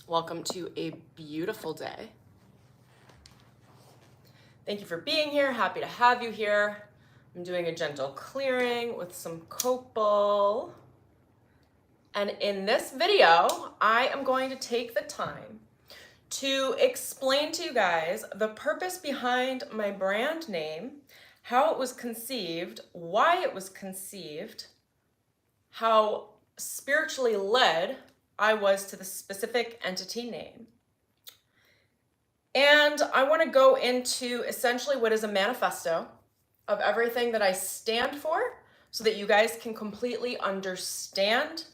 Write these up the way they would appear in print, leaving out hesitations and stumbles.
Welcome to a beautiful day. Thank you for being here. Happy to have you here. I'm doing a gentle clearing with some copal. And in this video, I am going to take the time to explain to you guys the purpose behind my brand name, how it was conceived, why it was conceived, how spiritually led I was to the specific entity name. And I want to go into essentially what is a manifesto of everything that I stand for so that you guys can completely understand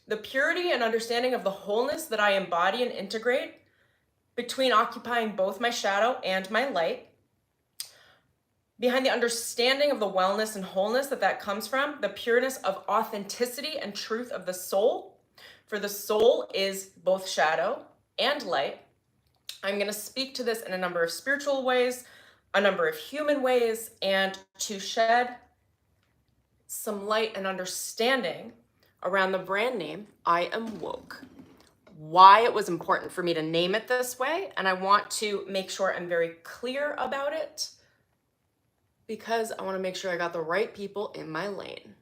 the purity and understanding of the wholeness that I embody and integrate between occupying both my shadow and my light, behind the understanding of the wellness and wholeness that comes from, the pureness of authenticity and truth of the soul. For the soul is both shadow and light. I'm going to speak to this in a number of spiritual ways, a number of human ways, and to shed some light and understanding around the brand name, I Am Woke. Why it was important for me to name it this way, and I want to make sure I'm very clear about it because I want to make sure I got the right people in my lane.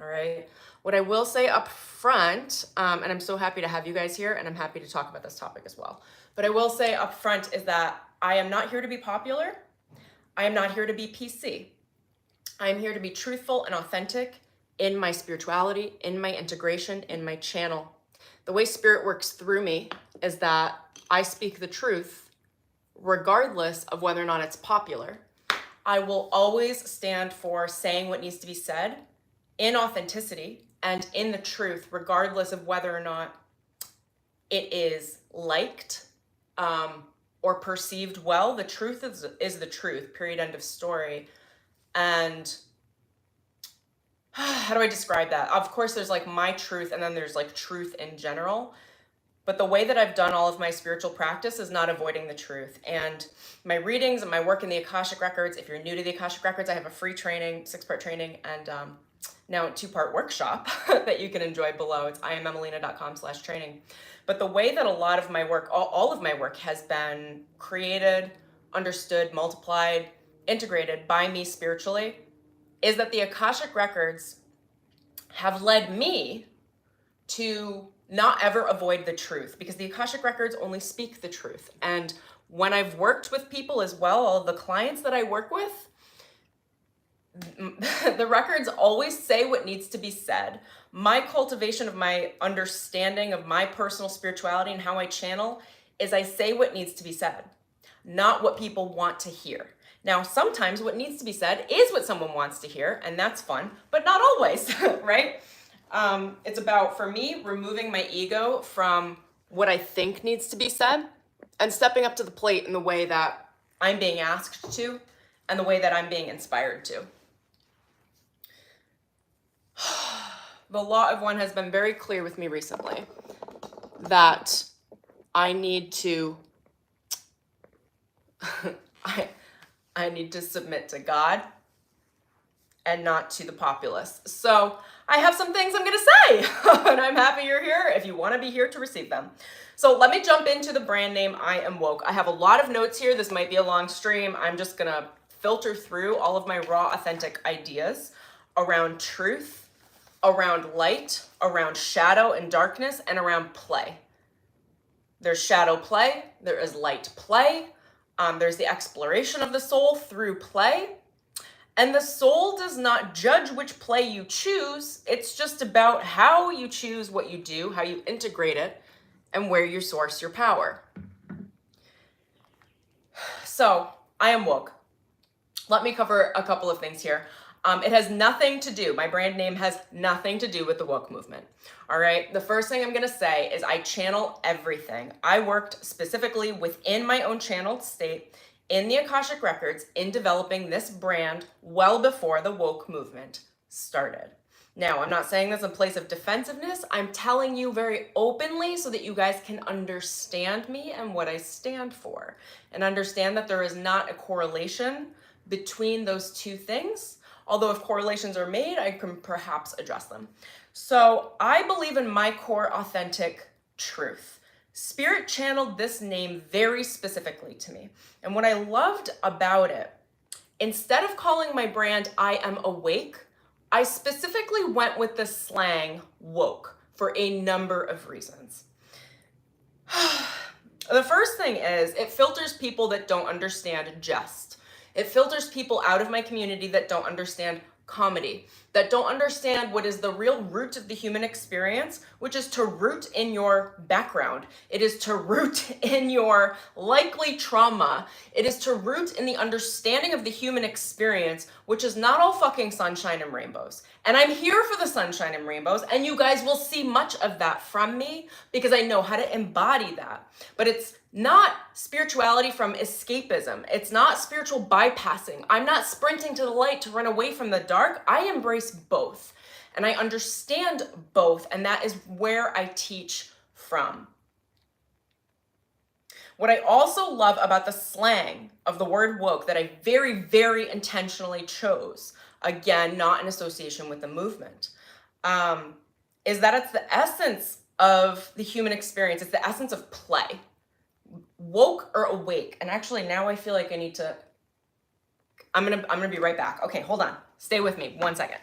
All right. What I will say up front, and I'm so happy to have you guys here, and I'm happy to talk about this topic as well. But I will say up front is that I am not here to be popular. I am not here to be PC. I am here to be truthful and authentic in my spirituality, in my integration, in my channel. The way spirit works through me is that I speak the truth regardless of whether or not it's popular. I will always stand for saying what needs to be said in authenticity and in the truth, regardless of whether or not it is liked or perceived well. The truth is the truth, period, end of story. And how do I describe that? Of course, there's like my truth and then there's like truth in general. But the way that I've done all of my spiritual practice is not avoiding the truth. And my readings and my work in the Akashic Records, if you're new to the Akashic Records, I have a free training, 6-part training, and now a 2-part workshop that you can enjoy below. It's iamemelina.com/training. But the way that a lot of my work, all of my work has been created, understood, multiplied, integrated by me spiritually, is that the Akashic Records have led me to not ever avoid the truth, because the Akashic Records only speak the truth. And when I've worked with people as well, all of the clients that I work with, the records always say what needs to be said. My cultivation of my understanding of my personal spirituality and how I channel is I say what needs to be said, not what people want to hear. Now, sometimes what needs to be said is what someone wants to hear, and that's fun, but not always, right? It's about, for me, removing my ego from what I think needs to be said and stepping up to the plate in the way that I'm being asked to and the way that I'm being inspired to. The Law of One has been very clear with me recently that I need to I need to submit to God and not to the populace. So I have some things I'm going to say, and I'm happy you're here if you want to be here to receive them. So let me jump into the brand name, I Am Woke. I have a lot of notes here. This might be a long stream. I'm just going to filter through all of my raw, authentic ideas around truth, around light, around shadow and darkness, and around play. There's shadow play. There is light play. There's the exploration of the soul through play. And the soul does not judge which play you choose. It's just about how you choose what you do, how you integrate it, and where you source your power. So, I am woke. Let me cover a couple of things here. It has nothing to do, my brand name has nothing to do with the woke movement. All right. The first thing I'm going to say is I channel everything. I worked specifically within my own channeled state in the Akashic Records in developing this brand well before the woke movement started. Now, I'm not saying this in a place of defensiveness. I'm telling you very openly so that you guys can understand me and what I stand for, and understand that there is not a correlation between those two things. Although if correlations are made, I can perhaps address them. So I believe in my core authentic truth. Spirit channeled this name very specifically to me. And what I loved about it, instead of calling my brand I Am Awake, I specifically went with the slang woke for a number of reasons. The first thing is it filters people that don't understand jest. It filters people out of my community that don't understand comedy, that don't understand what is the real root of the human experience, which is to root in your background. It is to root in your likely trauma. It is to root in the understanding of the human experience, which is not all fucking sunshine and rainbows. And I'm here for the sunshine and rainbows, and you guys will see much of that from me because I know how to embody that. But it's not spirituality from escapism. It's not spiritual bypassing. I'm not sprinting to the light to run away from the dark. I embrace both, and I understand both, and that is where I teach from. What I also love about the slang of the word woke that I very, very intentionally chose, again, not in association with the movement, is that it's the essence of the human experience. It's the essence of play. Woke or awake. And actually now I feel like I need to, I'm gonna be right back. Okay, hold on. Stay with me 1 second.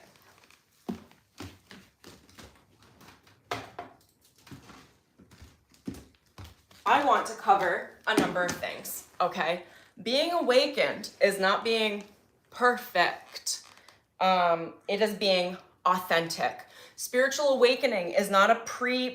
I want to cover a number of things, okay? Being awakened is not being perfect. It is being authentic. Spiritual awakening is not a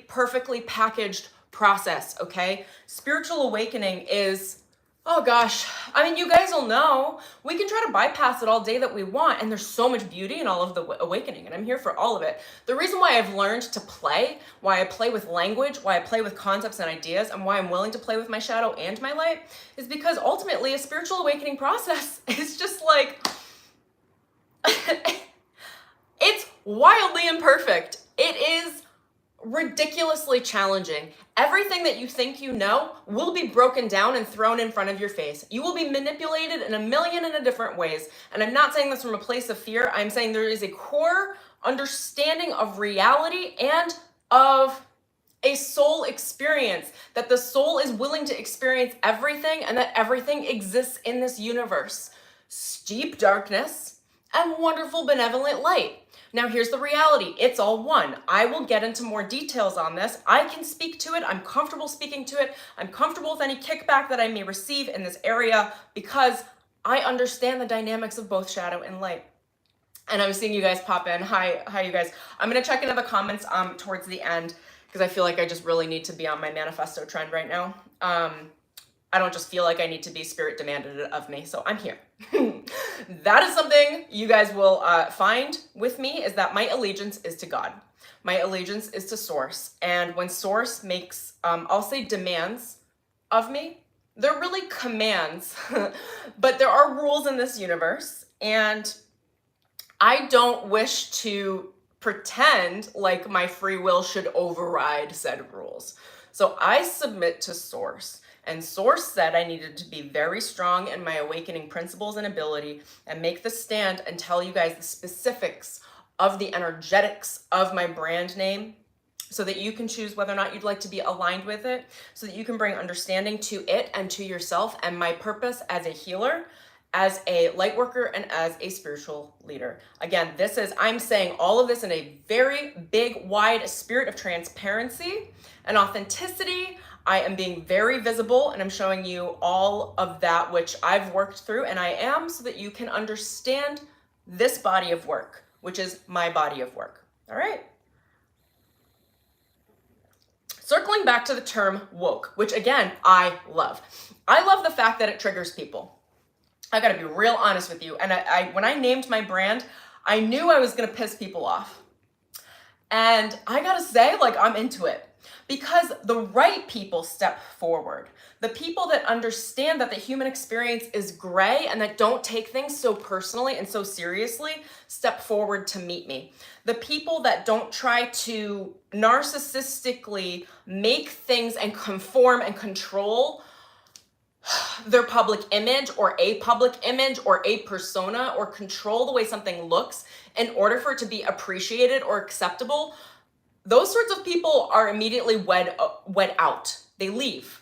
perfectly packaged process, okay? Spiritual awakening is, oh gosh, I mean, you guys will know, we can try to bypass it all day that we want, and there's so much beauty in all of the awakening, and I'm here for all of it. The reason why I've learned to play, why I play with language, why I play with concepts and ideas, and why I'm willing to play with my shadow and my light, is because ultimately a spiritual awakening process is just like, it's wildly imperfect. It is ridiculously challenging. Everything that you think you know will be broken down and thrown in front of your face. You will be manipulated in a million and a different ways. And I'm not saying this from a place of fear. I'm saying there is a core understanding of reality and of a soul experience, that the soul is willing to experience everything and that everything exists in this universe. Steep darkness and wonderful benevolent light. Now here's the reality, it's all one. I will get into more details on this. I can speak to it, I'm comfortable speaking to it. I'm comfortable with any kickback that I may receive in this area because I understand the dynamics of both shadow and light. And I'm seeing you guys pop in. Hi you guys. I'm gonna check into the comments towards the end because I feel like I just really need to be on my manifesto trend right now. I don't just feel like I need to be, spirit demanded it of me, so I'm here. That is something you guys will find with me, is that my allegiance is to God. My allegiance is to source. And when source makes, I'll say demands of me, they're really commands, but there are rules in this universe. And I don't wish to pretend like my free will should override said rules. So I submit to source. And source said I needed to be very strong in my awakening principles and ability and make the stand and tell you guys the specifics of the energetics of my brand name so that you can choose whether or not you'd like to be aligned with it, so that you can bring understanding to it and to yourself and my purpose as a healer, as a light worker, and as a spiritual leader. Again, I'm saying all of this in a very big, wide spirit of transparency and authenticity. I am being very visible and I'm showing you all of that which I've worked through, and I am, so that you can understand this body of work, which is my body of work. All right. Circling back to the term woke, which again, I love. I love the fact that it triggers people. I gotta be real honest with you. And when I named my brand, I knew I was gonna piss people off. And I gotta say, like, I'm into it. Because the right people step forward. The people that understand that the human experience is gray and that don't take things so personally and so seriously step forward to meet me. The people that don't try to narcissistically make things and conform and control their public image or a persona, or control the way something looks in order for it to be appreciated or acceptable. Those sorts of people are immediately wed went out. They leave.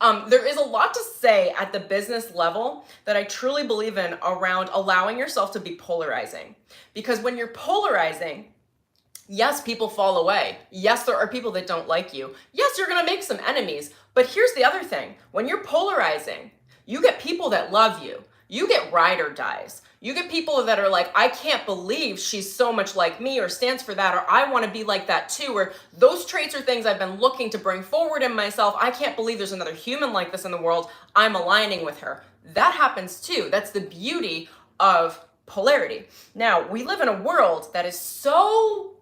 There is a lot to say at the business level that I truly believe in around allowing yourself to be polarizing. Because when you're polarizing, yes, people fall away. Yes, there are people that don't like you. Yes, you're going to make some enemies. But here's the other thing. When you're polarizing, you get people that love you. You get ride or dies. You get people that are like, I can't believe she's so much like me, or stands for that, or I want to be like that too, or those traits are things I've been looking to bring forward in myself. I can't believe there's another human like this in the world. I'm aligning with her. That happens too. That's the beauty of polarity. Now, we live in a world that is so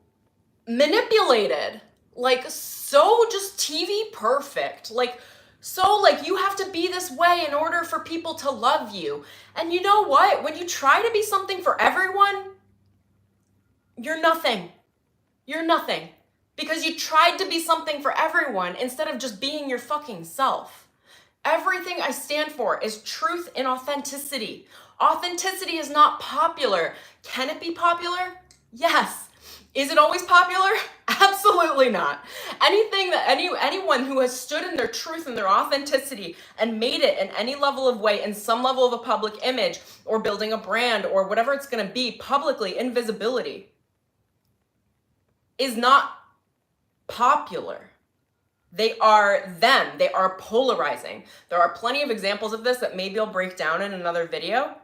manipulated, like so just TV perfect, like so like you have to be this way in order for people to love you. And you know what? When you try to be something for everyone, you're nothing. You're nothing. Because you tried to be something for everyone instead of just being your fucking self. Everything I stand for is truth and authenticity. Authenticity is not popular. Can it be popular? Yes. Is it always popular? Absolutely not. Anything that anyone who has stood in their truth and their authenticity and made it in any level of way, in some level of a public image or building a brand or whatever it's going to be publicly, in visibility, is not popular. They are them. They are polarizing. There are plenty of examples of this that maybe I'll break down in another video.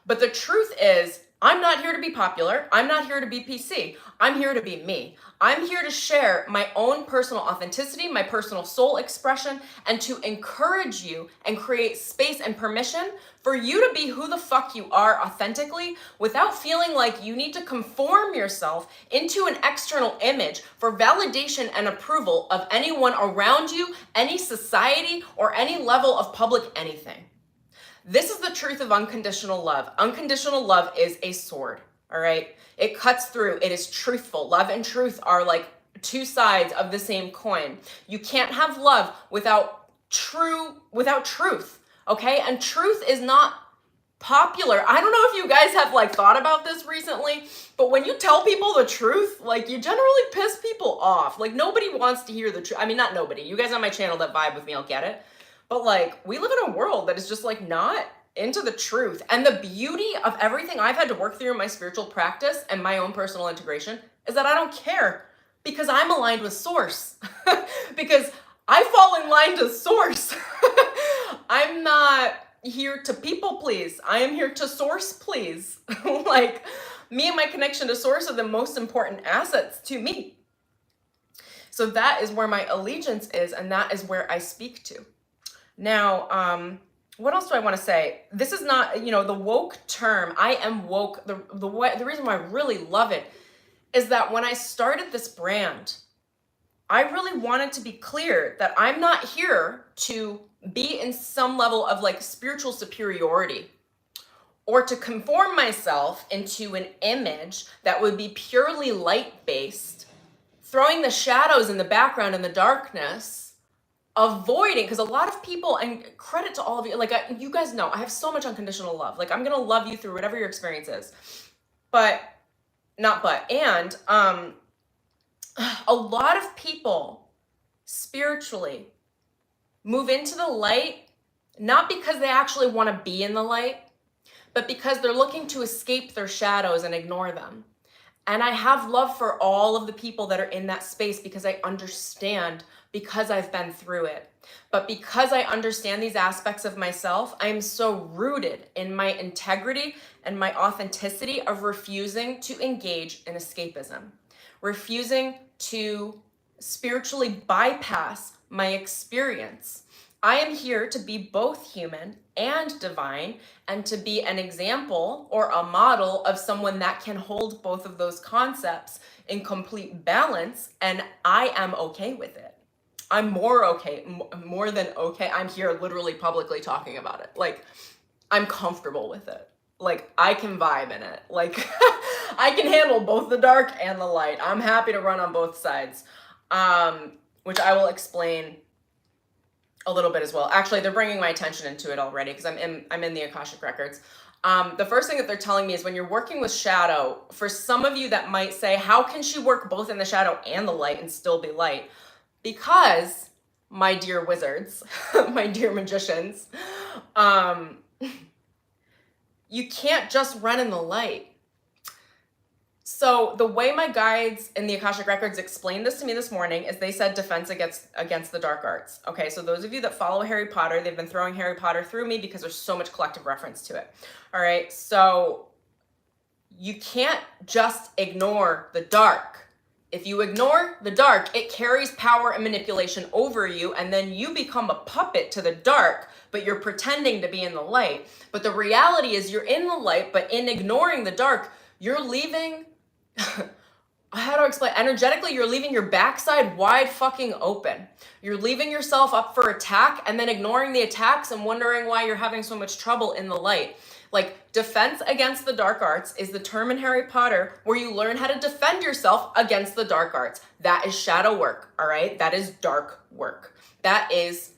But the truth is, I'm not here to be popular. I'm not here to be PC. I'm here to be me. I'm here to share my own personal authenticity, my personal soul expression, and to encourage you and create space and permission for you to be who the fuck you are authentically without feeling like you need to conform yourself into an external image for validation and approval of anyone around you, any society, or any level of public anything. This is the truth of unconditional love. Unconditional love is a sword, all right? It cuts through. It is truthful. Love and truth are like two sides of the same coin. You can't have love without truth, okay? And truth is not popular. I don't know if you guys have like thought about this recently, but when you tell people the truth, like you generally piss people off. Like nobody wants to hear the truth. I mean, not nobody. You guys on my channel that vibe with me, I'll get it. But like, we live in a world that is just like not into the truth. And the beauty of everything I've had to work through in my spiritual practice and my own personal integration is that I don't care because I'm aligned with source. Because I fall in line to source. I'm not here to people please. I am here to source please. Like me and my connection to source are the most important assets to me. So that is where my allegiance is, and that is where I speak to. Now, what else do I want to say? This is not, the woke term. I am woke. The reason why I really love it is that when I started this brand, I really wanted to be clear that I'm not here to be in some level of like spiritual superiority or to conform myself into an image that would be purely light-based, throwing the shadows in the background and the darkness, avoiding, because a lot of people, and credit to all of you, like you guys know, I have so much unconditional love. Like I'm going to love you through whatever your experience is. And a lot of people spiritually move into the light, not because they actually want to be in the light, but because they're looking to escape their shadows and ignore them. And I have love for all of the people that are in that space because I understand, because I've been through it. But because I understand these aspects of myself, I am so rooted in my integrity and my authenticity of refusing to engage in escapism, refusing to spiritually bypass my experience. I am here to be both human and divine, and to be an example or a model of someone that can hold both of those concepts in complete balance, and I am okay with it. I'm more than okay. I'm here literally publicly talking about it. Like, I'm comfortable with it. Like, I can vibe in it. Like, I can handle both the dark and the light. I'm happy to run on both sides, which I will explain a little bit as well. Actually, they're bringing my attention into it already because I'm in the Akashic Records. The first thing that they're telling me is when you're working with shadow, for some of you that might say, how can she work both in the shadow and the light and still be light? Because, my dear wizards, my dear magicians, you can't just run in the light. So the way my guides in the Akashic Records explained this to me this morning is they said defense against the dark arts. Okay, so those of you that follow Harry Potter, they've been throwing Harry Potter through me because there's so much collective reference to it. All right, so you can't just ignore the dark. If you ignore the dark, it carries power and manipulation over you, and then you become a puppet to the dark, but you're pretending to be in the light. But the reality is you're in the light, but in ignoring the dark, you're leaving, how do I explain? Energetically, you're leaving your backside wide fucking open. You're leaving yourself up for attack and then ignoring the attacks and wondering why you're having so much trouble in the light. Like, defense against the dark arts is the term in Harry Potter where you learn how to defend yourself against the dark arts. That is shadow work, all right? That is dark work. That is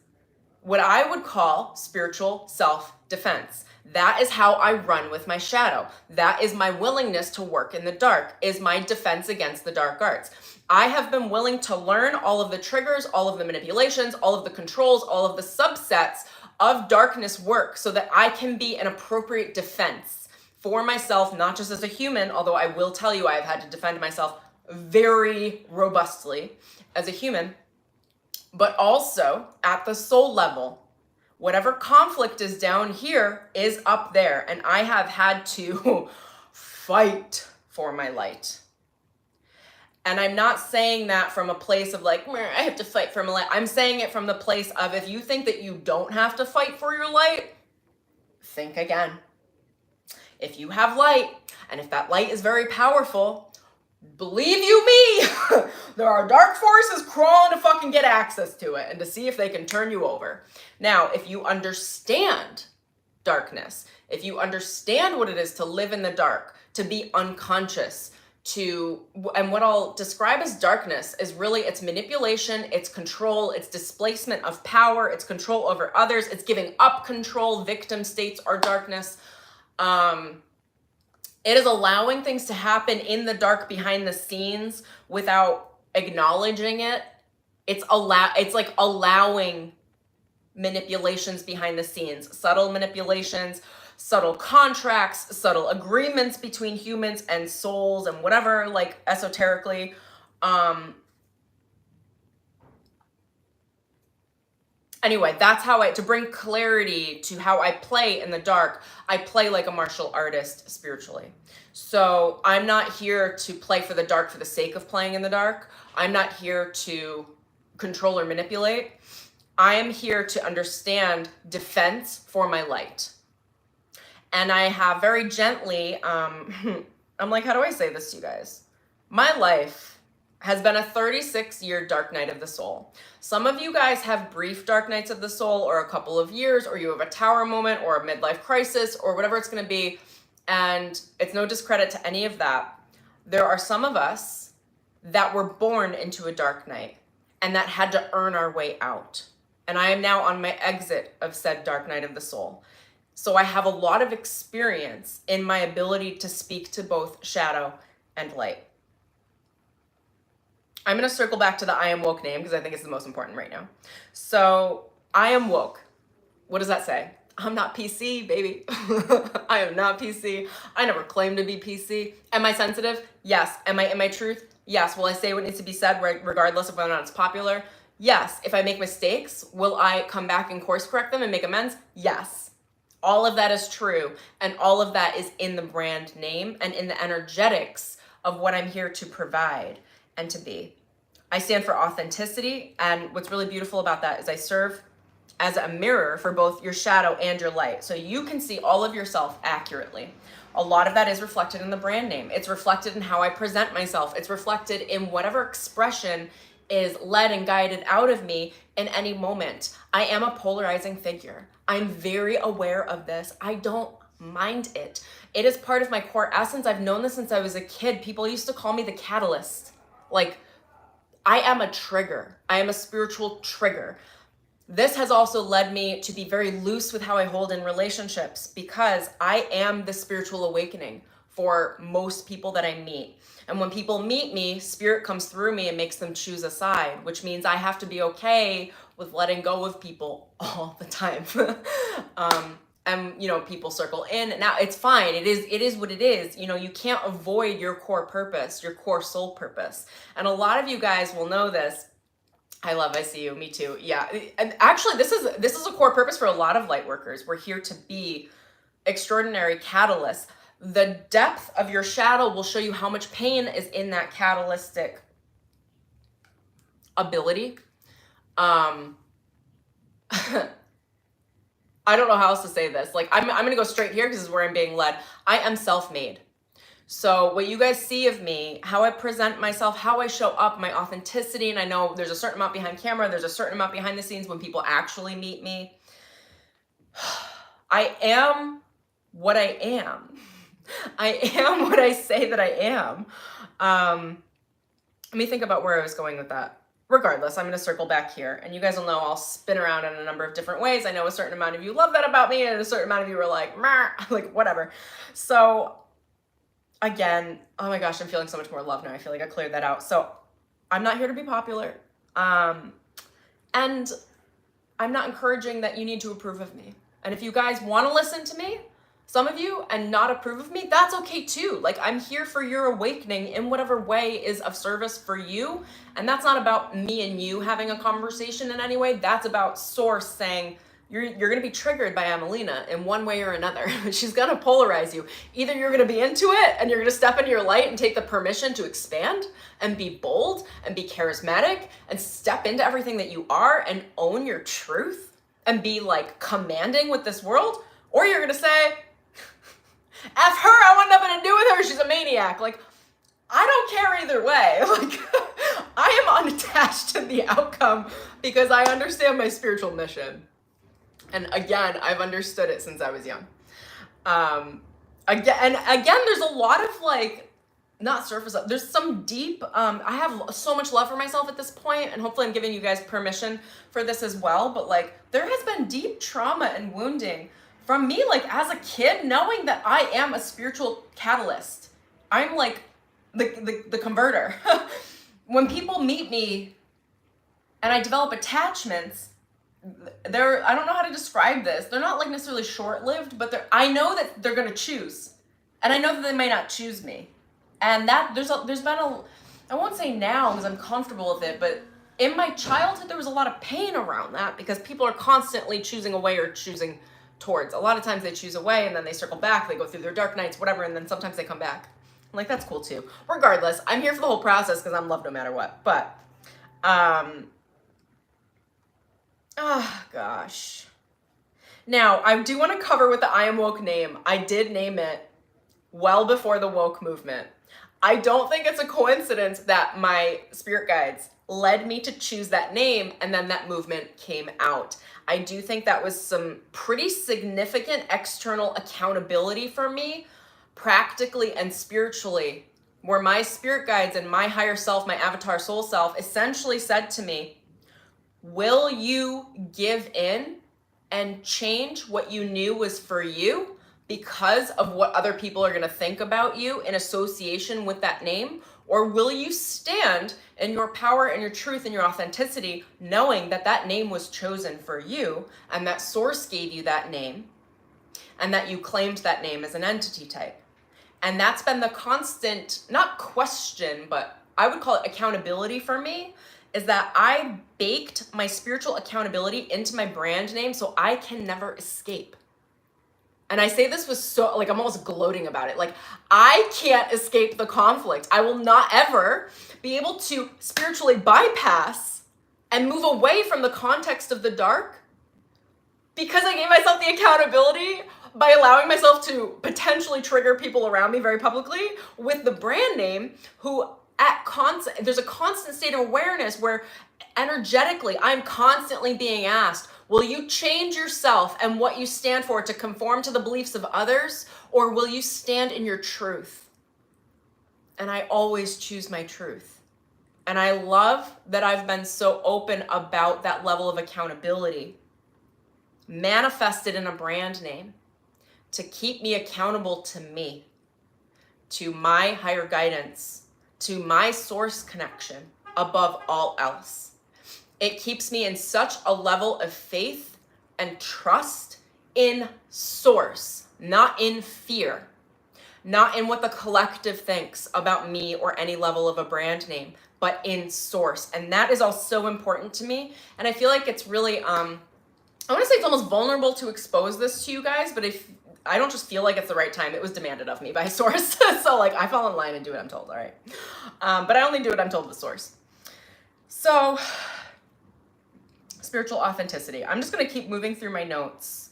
what I would call spiritual self-defense. That is how I run with my shadow. That is my willingness to work in the dark, is my defense against the dark arts. I have been willing to learn all of the triggers, all of the manipulations, all of the controls, all of the subsets of darkness work so that I can be an appropriate defense for myself, not just as a human, although I will tell you I have had to defend myself very robustly as a human, but also at the soul level. Whatever conflict is down here is up there, and I have had to fight for my light. And I'm not saying that from a place of like, I have to fight for my light. I'm saying it from the place of, if you think that you don't have to fight for your light, think again. If you have light, and if that light is very powerful, believe you me, there are dark forces crawling to fucking get access to it and to see if they can turn you over. Now, if you understand darkness, if you understand what it is to live in the dark, to be unconscious, and what I'll describe as darkness is really its manipulation, its control, its displacement of power, its control over others, it's giving up control. Victim states are darkness. It is allowing things to happen in the dark behind the scenes without acknowledging it. It's like allowing manipulations behind the scenes, subtle manipulations, subtle contracts, subtle agreements between humans and souls and whatever, like esoterically. Anyway, that's how to bring clarity to how I play in the dark. I play like a martial artist spiritually. So I'm not here to play for the dark for the sake of playing in the dark. I'm not here to control or manipulate. I am here to understand defense for my light. And I have very gently, I'm like, how do I say this to you guys? My life has been a 36-year dark night of the soul. Some of you guys have brief dark nights of the soul, or a couple of years, or you have a tower moment or a midlife crisis or whatever it's going to be. And it's no discredit to any of that. There are some of us that were born into a dark night and that had to earn our way out. And I am now on my exit of said dark night of the soul. So I have a lot of experience in my ability to speak to both shadow and light. I'm going to circle back to the I am woke name because I think it's the most important right now. So I am woke. What does that say? I'm not PC, baby. I am not PC. I never claimed to be PC. Am I sensitive? Yes. Am I in my truth? Yes. Will I say what needs to be said regardless of whether or not it's popular? Yes. If I make mistakes, will I come back and course correct them and make amends? Yes. All of that is true. And all of that is in the brand name and in the energetics of what I'm here to provide and to be. I stand for authenticity. And what's really beautiful about that is I serve as a mirror for both your shadow and your light. So you can see all of yourself accurately. A lot of that is reflected in the brand name. It's reflected in how I present myself. It's reflected in whatever expression is led and guided out of me in any moment. I am a polarizing figure. I'm very aware of this. I don't mind it. It is part of my core essence. I've known this since I was a kid. People used to call me the catalyst. Like, I am a trigger. I am a spiritual trigger. This has also led me to be very loose with how I hold in relationships because I am the spiritual awakening for most people that I meet. And when people meet me, spirit comes through me and makes them choose a side, which means I have to be okay with letting go of people all the time. And you know, people circle in. Now it's fine. It is what it is. You know, you can't avoid your core purpose, your core soul purpose. And a lot of you guys will know this. I see you. Me too. Yeah. And actually, this is a core purpose for a lot of light workers. We're here to be extraordinary catalysts. The depth of your shadow will show you how much pain is in that catalytic ability. I don't know how else to say this. Like, I'm going to go straight here because this is where I'm being led. I am self-made. So what you guys see of me, how I present myself, how I show up, my authenticity, and I know there's a certain amount behind camera, there's a certain amount behind the scenes when people actually meet me. I am what I am. I am what I say that I am. Let me think about where I was going with that. Regardless, I'm going to circle back here, and you guys will know I'll spin around in a number of different ways. I know a certain amount of you love that about me, and a certain amount of you are like, meh, like whatever. So again, oh my gosh, I'm feeling so much more love now. I feel like I cleared that out. So I'm not here to be popular. And I'm not encouraging that you need to approve of me. And if you guys want to listen to me, some of you, and not approve of me, that's okay too. Like, I'm here for your awakening in whatever way is of service for you. And that's not about me and you having a conversation in any way. That's about source saying, you're going to be triggered by Emelina in one way or another. She's going to polarize you. Either you're going to be into it and you're going to step into your light and take the permission to expand and be bold and be charismatic and step into everything that you are and own your truth and be like commanding with this world. Or you're going to say, F her, I want nothing to do with her. She's a maniac. Like, I don't care either way. Like, I am unattached to the outcome because I understand my spiritual mission. And again, I've understood it since I was young. Again, there's a lot of like, not surface, there's some deep, I have so much love for myself at this point, and hopefully I'm giving you guys permission for this as well. But like, there has been deep trauma and wounding from me, like as a kid, knowing that I am a spiritual catalyst. I'm like the converter. When people meet me and I develop attachments, I don't know how to describe this. They're not like necessarily short-lived, but I know that they're going to choose. And I know that they may not choose me. And that there's been I won't say now because I'm comfortable with it, but in my childhood, there was a lot of pain around that because people are constantly choosing away or choosing towards. A lot of times they choose away and then they circle back, they go through their dark nights, whatever, and then sometimes they come back. I'm like, that's cool too. Regardless, I'm here for the whole process because I'm loved no matter what. But, oh gosh. Now, I do want to cover with the I Am Woke name. I did name it well before the woke movement. I don't think it's a coincidence that my spirit guides led me to choose that name and then that movement came out. I do think that was some pretty significant external accountability for me, practically and spiritually, where my spirit guides and my higher self, my avatar soul self, essentially said to me, will you give in and change what you knew was for you because of what other people are going to think about you in association with that name? Or will you stand in your power and your truth and your authenticity, knowing that that name was chosen for you and that source gave you that name and that you claimed that name as an entity type? And that's been the constant, not question, but I would call it accountability for me, is that I baked my spiritual accountability into my brand name so I can never escape. And I say this with so, like, I'm almost gloating about it. Like, I can't escape the conflict. I will not ever be able to spiritually bypass and move away from the context of the dark because I gave myself the accountability by allowing myself to potentially trigger people around me very publicly with the brand name who there's a constant state of awareness where energetically I'm constantly being asked, will you change yourself and what you stand for to conform to the beliefs of others, or will you stand in your truth? And I always choose my truth. And I love that I've been so open about that level of accountability, manifested in a brand name to keep me accountable to me. to my higher guidance, to my source connection above all else. It keeps me in such a level of faith and trust in source, not in fear, not in what the collective thinks about me or any level of a brand name, but in source. And that is all so important to me. And I feel like it's really, I want to say it's almost vulnerable to expose this to you guys, but if I don't just feel like it's the right time, it was demanded of me by source. So like I fall in line and do what I'm told, all right? But I only do what I'm told with source. So spiritual authenticity. I'm just going to keep moving through my notes.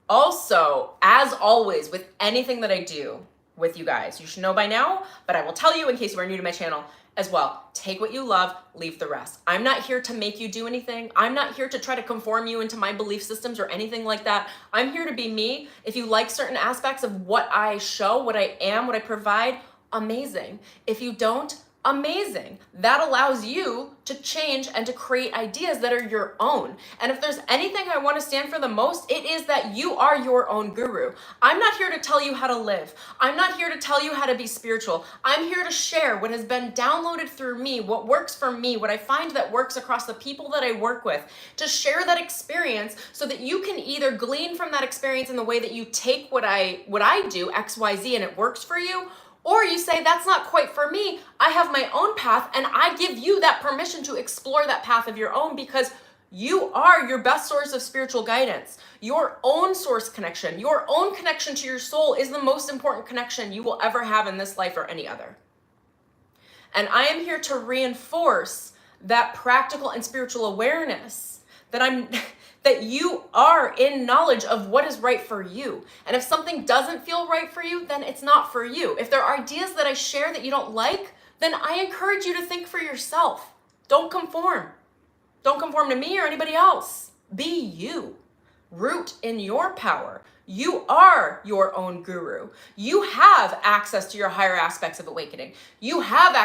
Also, as always, with anything that I do with you guys, you should know by now, but I will tell you in case you are new to my channel as well. Take what you love, leave the rest. I'm not here to make you do anything. I'm not here to try to conform you into my belief systems or anything like that. I'm here to be me. If you like certain aspects of what I show, what I am, what I provide, amazing. If you don't, amazing. That allows you to change and to create ideas that are your own. And if there's anything I want to stand for the most, it is that you are your own guru. I'm not here to tell you how to live. I'm not here to tell you how to be spiritual. I'm here to share what has been downloaded through me, what works for me, what I find that works across the people that I work with, to share that experience so that you can either glean from that experience in the way that you take what I do, XYZ, and it works for you, or you say, that's not quite for me. I have my own path, and I give you that permission to explore that path of your own, because you are your best source of spiritual guidance. Your own source connection, your own connection to your soul is the most important connection you will ever have in this life or any other. And I am here to reinforce that practical and spiritual awareness that you are in knowledge of what is right for you. And if something doesn't feel right for you, then it's not for you. If there are ideas that I share that you don't like, then I encourage you to think for yourself. Don't conform. Don't conform to me or anybody else. Be you. Root in your power. You are your own guru. You have access to your higher aspects of awakening. You have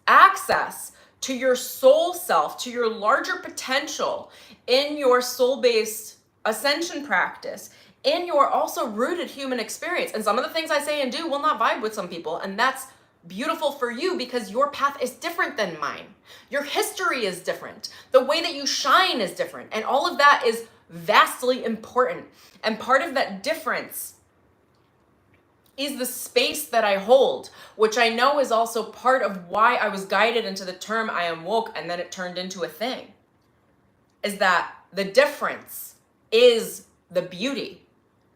access to your soul self, to your larger potential in your soul-based ascension practice, in your also rooted human experience. And some of the things I say and do will not vibe with some people, and that's beautiful for you because your path is different than mine. Your history is different. The way that you shine is different, and all of that is vastly important. And part of that difference is the space that I hold, which I know is also part of why I was guided into the term I am woke, and then it turned into a thing, is that the difference is the beauty.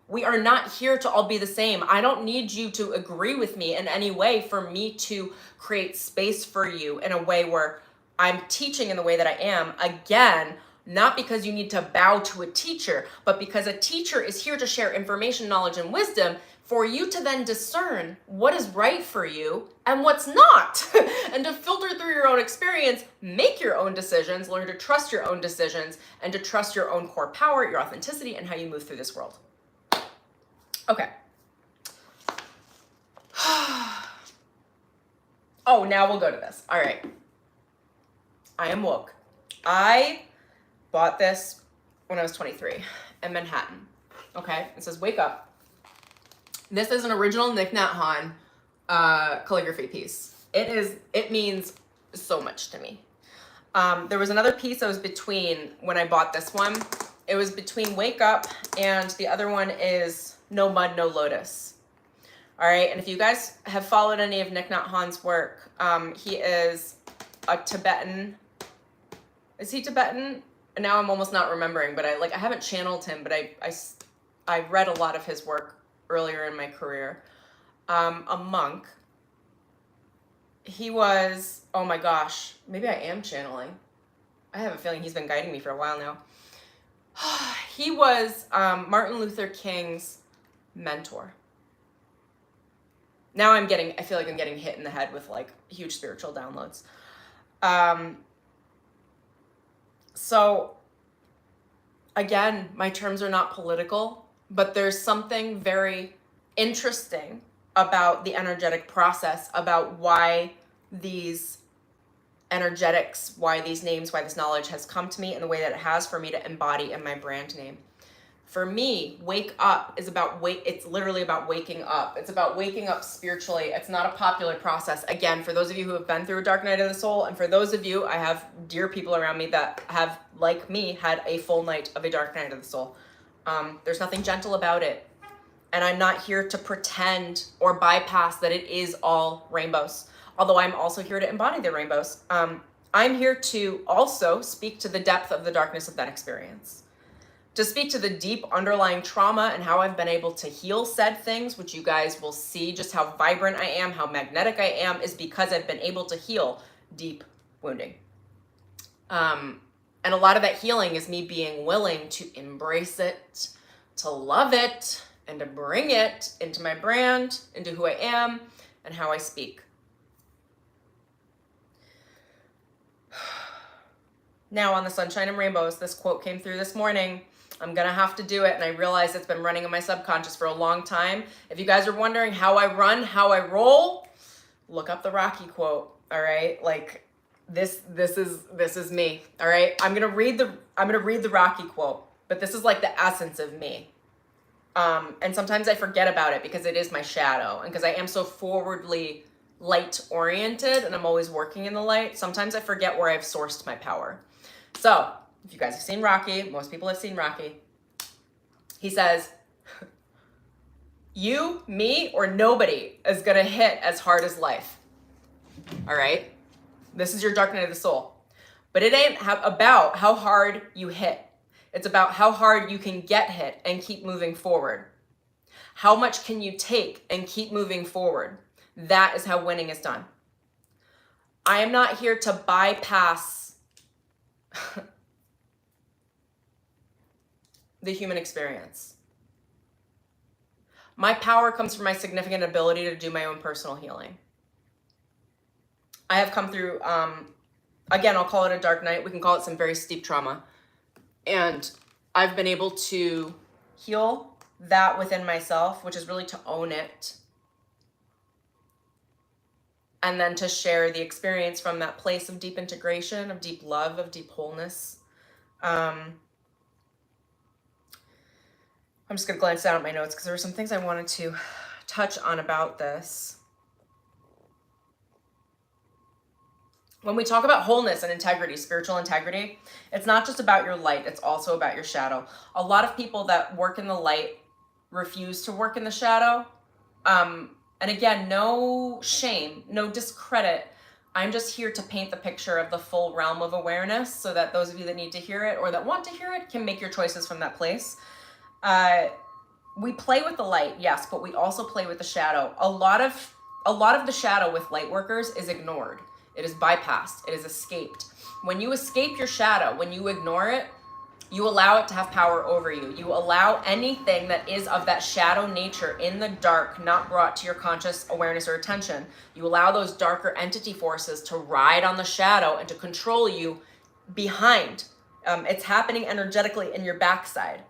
We are not here to all be the same. I don't need you to agree with me in any way for me to create space for you in a way where I'm teaching in the way that I am. Again, not because you need to bow to a teacher, but because a teacher is here to share information, knowledge, and wisdom for you to then discern what is right for you and what's not. And to filter through your own experience, make your own decisions, learn to trust your own decisions, and to trust your own core power, your authenticity, and how you move through this world. Okay. Oh, now we'll go to this. All right. I am woke. I bought this when I was 23 in Manhattan. Okay. It says, wake up. This is an original Thich Nhat Hanh calligraphy piece. It means so much to me. There was another piece that was between when I bought this one. It was between Wake Up and the other one is No Mud, No Lotus. All right, and if you guys have followed any of Thich Nhat Hanh's work, he is a Tibetan. Is he Tibetan? Now I'm almost not remembering, but I haven't channeled him, but I read a lot of his work earlier in my career. A monk. He was, oh my gosh, maybe I am channeling. I have a feeling he's been guiding me for a while now. He was Martin Luther King's mentor. Now I feel like I'm getting hit in the head with like huge spiritual downloads. So again, my terms are not political, but there's something very interesting about the energetic process, about why these energetics, why these names, why this knowledge has come to me in the way that it has for me to embody in my brand name. For me, wake up is about it's literally about waking up. It's about waking up spiritually. It's not a popular process. Again, for those of you who have been through a dark night of the soul, and for those of you, I have dear people around me that have, like me, had a full night of a dark night of the soul. There's nothing gentle about it. And I'm not here to pretend or bypass that it is all rainbows. Although I'm also here to embody the rainbows. I'm here to also speak to the depth of the darkness of that experience. To speak to the deep underlying trauma and how I've been able to heal said things, which you guys will see just how vibrant I am, how magnetic I am, is because I've been able to heal deep wounding. And a lot of that healing is me being willing to embrace it, to love it, and to bring it into my brand, into who I am, and how I speak. Now on the Sunshine and Rainbows, this quote came through this morning. I'm gonna have to do it, and I realize it's been running in my subconscious for a long time. If you guys are wondering how I run, how I roll, look up the Rocky quote, all right? Like this is me, all right? I'm gonna read the Rocky quote, but this is like the essence of me. And sometimes I forget about it because it is my shadow, and because I am so forwardly light oriented and I'm always working in the light, sometimes I forget where I've sourced my power. So if you guys have seen Rocky, most people have seen Rocky. He says, you, me, or nobody is gonna hit as hard as life. All right? This is your dark night of the soul. But it ain't about how hard you hit. It's about how hard you can get hit and keep moving forward. How much can you take and keep moving forward? That is how winning is done. I am not here to bypass the human experience. My power comes from my significant ability to do my own personal healing. I have come through, again, I'll call it a dark night. We can call it some very steep trauma. And I've been able to heal that within myself, which is really to own it. And then to share the experience from that place of deep integration, of deep love, of deep wholeness. I'm just going to glance down at my notes because there were some things I wanted to touch on about this. When we talk about wholeness and integrity, spiritual integrity, it's not just about your light, it's also about your shadow. A lot of people that work in the light refuse to work in the shadow. And again, no shame, no discredit. I'm just here to paint the picture of the full realm of awareness so that those of you that need to hear it or that want to hear it can make your choices from that place. We play with the light, yes, but we also play with the shadow. A lot of the shadow with light workers is ignored. It is bypassed. It is escaped. When you escape your shadow, when you ignore it, you allow it to have power over you. You allow anything that is of that shadow nature in the dark, not brought to your conscious awareness or attention. You allow those darker entity forces to ride on the shadow and to control you behind. It's happening energetically in your backside.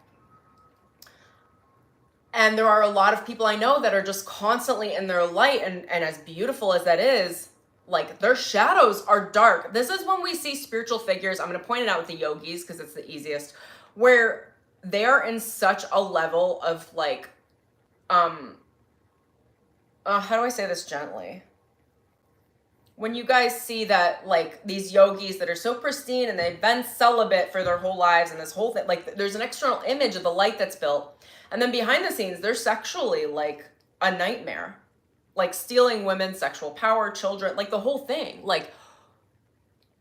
And there are a lot of people I know that are just constantly in their light, and as beautiful as that is, like their shadows are dark. This is when we see spiritual figures, I'm going to point it out with the yogis because it's the easiest, where they are in such a level of like, how do I say this gently? When you guys see that, like these yogis that are so pristine and they've been celibate for their whole lives and this whole thing, like there's an external image of the light that's built. And then behind the scenes, they're sexually like a nightmare, like stealing women's sexual power, children, like the whole thing. Like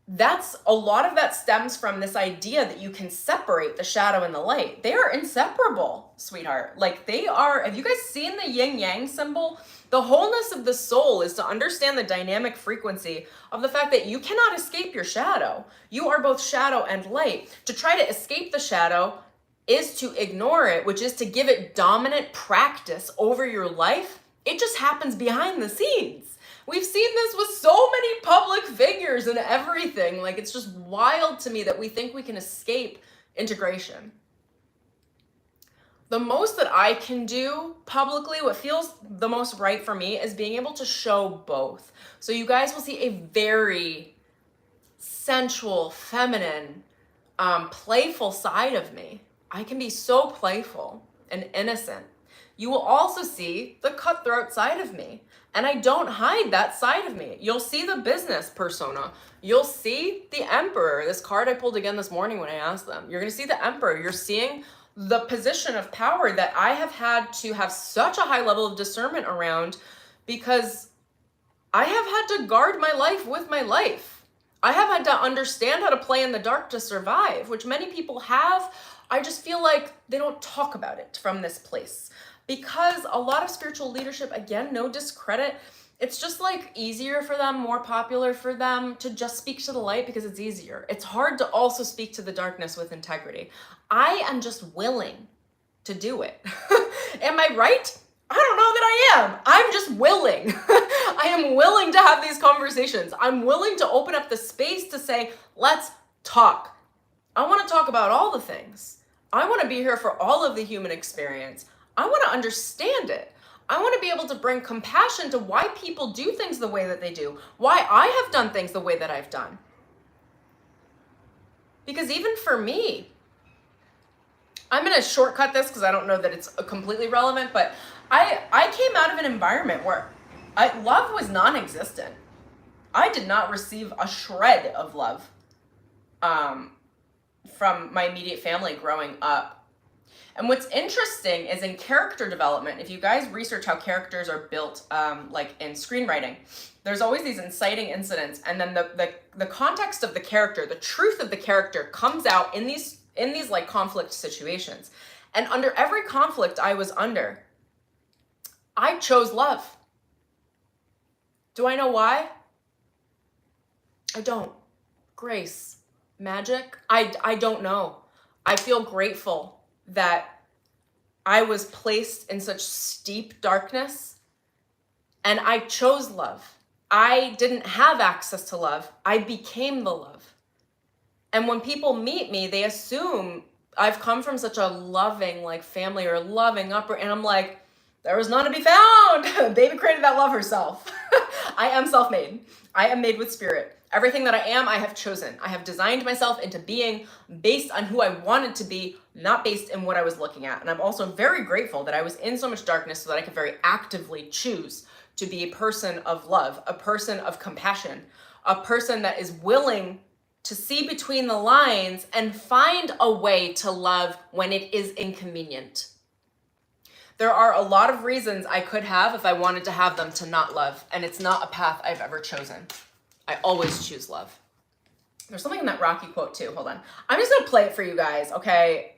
that's a lot of that stems from this idea that you can separate the shadow and the light. They are inseparable, sweetheart. Like they are, have you guys seen the yin yang symbol? The wholeness of the soul is to understand the dynamic frequency of the fact that you cannot escape your shadow. You are both shadow and light. To try to escape the shadow is to ignore it, which is to give it dominant practice over your life. It just happens behind the scenes. We've seen this with so many public figures and everything. Like it's just wild to me that we think we can escape integration. The most that I can do publicly, what feels the most right for me, is being able to show both. So you guys will see a very sensual, feminine, playful side of me. I can be so playful and innocent. You will also see the cutthroat side of me. And I don't hide that side of me. You'll see the business persona. You'll see the Emperor. This card I pulled again this morning when I asked them. You're going to see the Emperor. You're seeing the position of power that I have had to have such a high level of discernment around, because I have had to guard my life with my life. I have had to understand how to play in the dark to survive, which many people have. I just feel like they don't talk about it from this place. Because a lot of spiritual leadership, again, no discredit, it's just like easier for them, more popular for them to just speak to the light because it's easier. It's hard to also speak to the darkness with integrity. I am just willing to do it. Am I right? I don't know that I am. I'm just willing. I am willing to have these conversations. I'm willing to open up the space to say, let's talk. I want to talk about all the things. I want to be here for all of the human experience. I want to understand it. I want to be able to bring compassion to why people do things the way that they do, why I have done things the way that I've done. Because even for me, I'm going to shortcut this because I don't know that it's completely relevant, but I came out of an environment where love was non-existent. I did not receive a shred of love from my immediate family growing up. And what's interesting is in character development, if you guys research how characters are built, like in screenwriting, there's always these inciting incidents, and then the context of the character, the truth of the character comes out in these like conflict situations. And under every conflict I was under, I chose love. Do I know why? I don't. Grace, magic, I don't know. I feel grateful that I was placed in such steep darkness and I chose love. I didn't have access to love. I became the love. And when people meet me, they assume I've come from such a loving like family or loving upper, and I'm like, there was none to be found. Baby created that love herself. I am self-made. I am made with spirit. Everything that I am, I have chosen. I have designed myself into being based on who I wanted to be, not based in what I was looking at. And I'm also very grateful that I was in so much darkness so that I could very actively choose to be a person of love, a person of compassion, a person that is willing to see between the lines and find a way to love when it is inconvenient. There are a lot of reasons I could have, if I wanted to have them, to not love. And it's not a path I've ever chosen. I always choose love. There's something in that Rocky quote too. Hold on. I'm just going to play it for you guys, okay?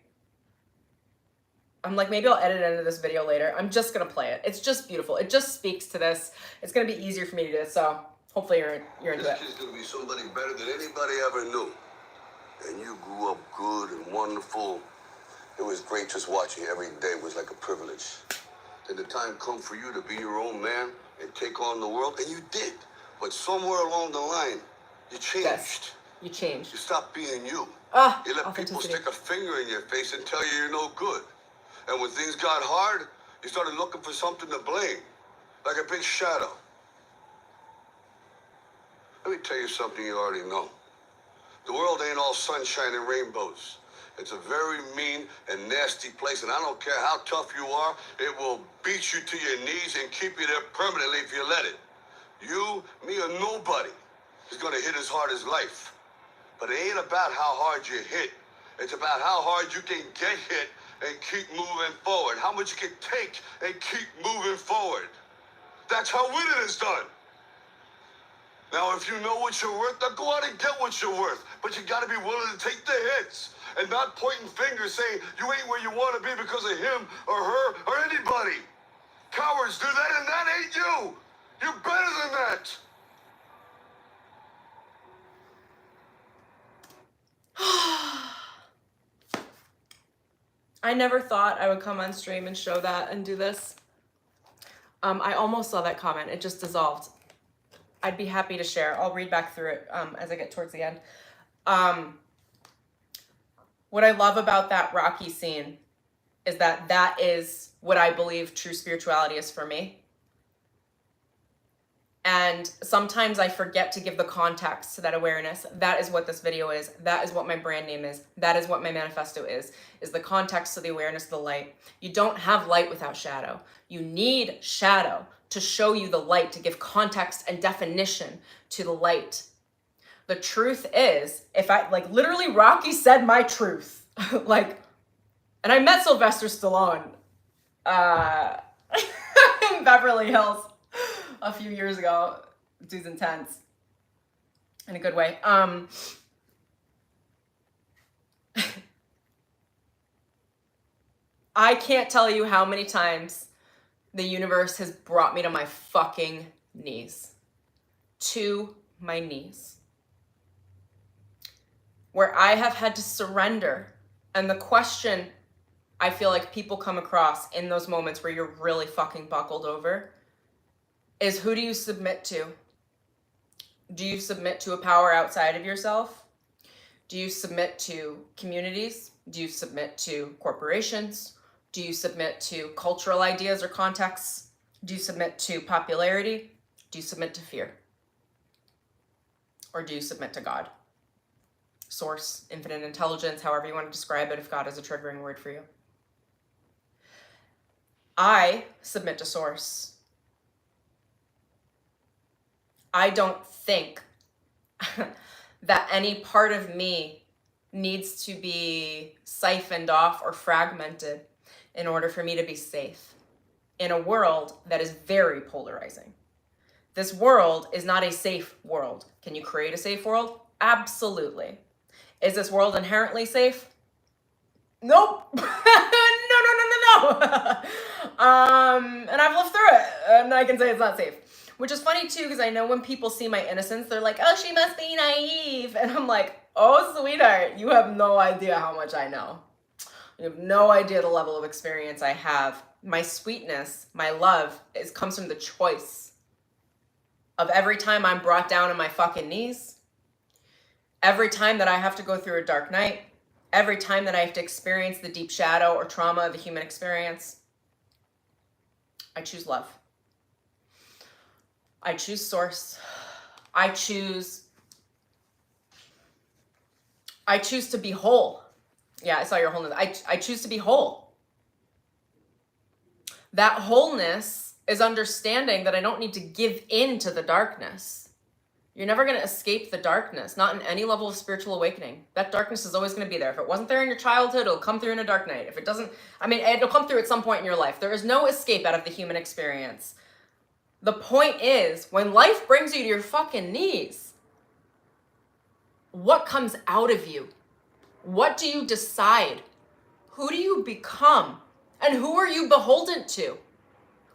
I'm like, maybe I'll edit it into this video later. I'm just going to play it. It's just beautiful. It just speaks to this. It's going to be easier for me to do this, so hopefully you're into it. This kid's going to be somebody better than anybody ever knew. And you grew up good and wonderful. It was great just watching you every day. It was like a privilege. Then the time come for you to be your own man and take on the world, and you did. But somewhere along the line, you changed. Yes, you changed. You stopped being you. You let people stick a finger in your face and tell you you're no good. And when things got hard, you started looking for something to blame, like a big shadow. Let me tell you something you already know. The world ain't all sunshine and rainbows. It's a very mean and nasty place, and I don't care how tough you are, it will beat you to your knees and keep you there permanently if you let it. You, me, or nobody is going to hit as hard as life. But it ain't about how hard you hit. It's about how hard you can get hit and keep moving forward. How much you can take and keep moving forward. That's how winning is done. Now, if you know what you're worth, now go out and get what you're worth. But you got to be willing to take the hits and not pointing fingers saying you ain't where you want to be because of him or her or anybody. Cowards do that, and that ain't you. You're better than that. I never thought I would come on stream and show that and do this. I almost saw that comment. It just dissolved. I'd be happy to share. I'll read back through it as I get towards the end. What I love about that Rocky scene is that that is what I believe true spirituality is for me. And sometimes I forget to give the context to that awareness. That is what this video is. That is what my brand name is. That is what my manifesto is the context to the awareness of the light. You don't have light without shadow. You need shadow to show you the light, to give context and definition to the light. The truth is, if I, like, literally Rocky said my truth. Like, and I met Sylvester Stallone in Beverly Hills a few years ago. Dude's intense in a good way. I can't tell you how many times the universe has brought me to my fucking knees. To my knees. Where I have had to surrender. And the question I feel like people come across in those moments where you're really fucking buckled over is, who do you submit to? Do you submit to a power outside of yourself? Do you submit to communities? Do you submit to corporations? Do you submit to cultural ideas or contexts? Do you submit to popularity? Do you submit to fear? Or do you submit to God? Source, infinite intelligence, however you want to describe it, if God is a triggering word for you. I submit to source. I don't think that any part of me needs to be siphoned off or fragmented in order for me to be safe in a world that is very polarizing. This world is not a safe world. Can you create a safe world? Absolutely. Is this world inherently safe? Nope. No. And I've lived through it, and I can say it's not safe. Which is funny too, because I know when people see my innocence, they're like, oh, she must be naive. And I'm like, oh, sweetheart, you have no idea how much I know. You have no idea the level of experience I have. My sweetness, my love, comes from the choice of every time I'm brought down on my fucking knees, every time that I have to go through a dark night, every time that I have to experience the deep shadow or trauma of the human experience, I choose love. I choose source. I choose to be whole. Yeah, I saw your wholeness. I choose to be whole. That wholeness is understanding that I don't need to give in to the darkness. You're never going to escape the darkness, not in any level of spiritual awakening. That darkness is always going to be there. If it wasn't there in your childhood, it'll come through in a dark night. If it doesn't, it'll come through at some point in your life. There is no escape out of the human experience. The point is, when life brings you to your fucking knees, what comes out of you? What do you decide? Who do you become? And who are you beholden to?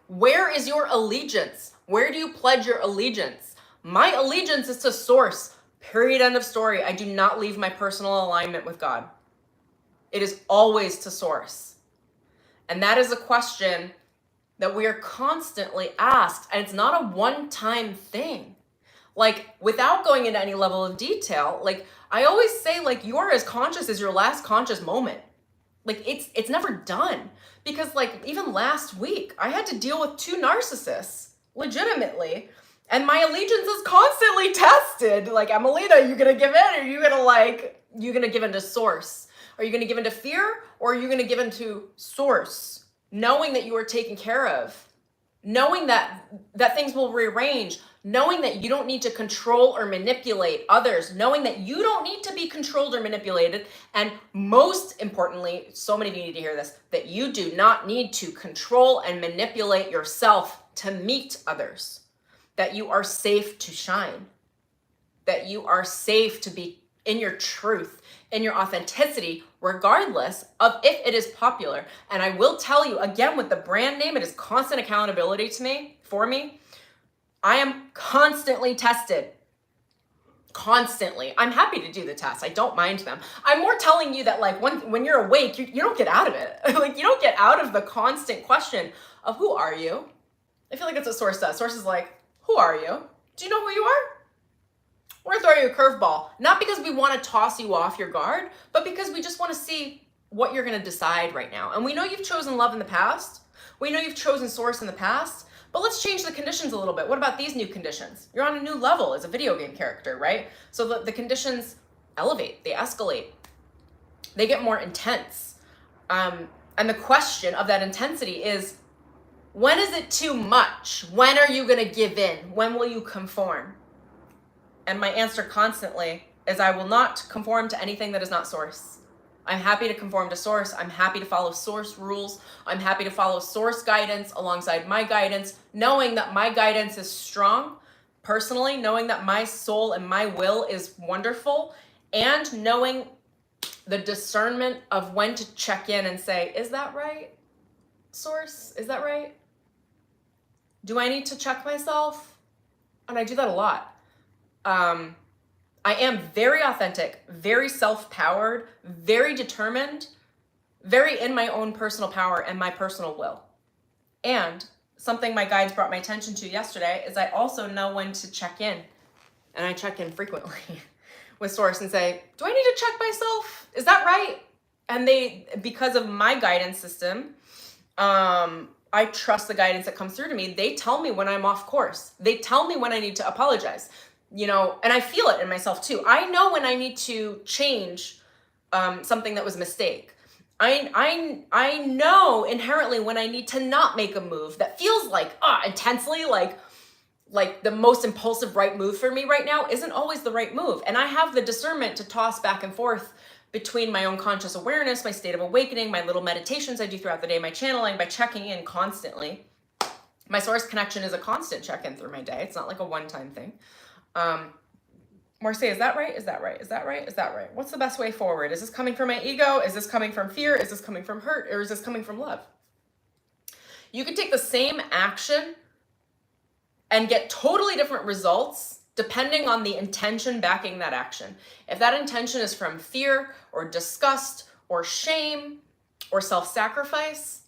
Where is your allegiance? Where do you pledge your allegiance? My allegiance is to source. Period. End of story. I do not leave my personal alignment with God. It is always to source. And that is a question that we are constantly asked. And it's not a one-time thing. Like, without going into any level of detail, like, I always say, like, you are as conscious as your last conscious moment. Like, it's never done. Because, like, even last week, I had to deal with 2 narcissists, legitimately. And my allegiance is constantly tested. Like, Emelina, are you going to give in? Or are you going to give in to source? Are you going to give in to fear? Or are you going to give in to source? Knowing that you are taken care of. Knowing that things will rearrange. Knowing that you don't need to control or manipulate others. Knowing that you don't need to be controlled or manipulated. And most importantly, so many of you need to hear this, that you do not need to control and manipulate yourself to meet others. That you are safe to shine. That you are safe to be in your truth, in your authenticity, regardless of if it is popular. And I will tell you, again, with the brand name, it is constant accountability for me. I am constantly tested. Constantly. I'm happy to do the tests. I don't mind them. I'm more telling you that, like, when you're awake, you don't get out of it. Like, you don't get out of the constant question of, who are you? I feel like it's what Source does. Source is like, who are you? Do you know who you are? We're gonna throw you a curveball. Not because we want to toss you off your guard, but because we just want to see what you're gonna decide right now. And we know you've chosen love in the past. We know you've chosen source in the past, But let's change the conditions a little bit. What about these new conditions? You're on a new level as a video game character, right? So the conditions elevate, they escalate, they get more intense. And the question of that intensity is, when is it too much? When are you going to give in? When will you conform? And my answer constantly is, I will not conform to anything that is not source. I'm happy to conform to source. I'm happy to follow source rules. I'm happy to follow source guidance alongside my guidance, knowing that my guidance is strong personally, knowing that my soul and my will is wonderful, and knowing the discernment of when to check in and say, is that right, source? Is that right? Do I need to check myself? And I do that a lot. I am very authentic, very self-powered, very determined, very in my own personal power and my personal will. And something my guides brought my attention to yesterday is I also know when to check in. And I check in frequently with source and say, do I need to check myself? Is that right? And they, because of my guidance system, I trust the guidance that comes through to me. They tell me when I'm off course. They tell me when I need to apologize. You know, and I feel it in myself too. I know when I need to change something that was a mistake. I know inherently when I need to not make a move that feels like intensely like the most impulsive right move for me right now isn't always the right move. And I have the discernment to toss back and forth between my own conscious awareness, my state of awakening, my little meditations I do throughout the day, my channeling, by checking in constantly. My source connection is a constant check-in through my day. It's not like a one-time thing. Marcy, is that right? Is that right? Is that right? Is that right? What's the best way forward? Is this coming from my ego? Is this coming from fear? Is this coming from hurt? Or is this coming from love? You could take the same action and get totally different results depending on the intention backing that action. If that intention is from fear or disgust or shame or self-sacrifice,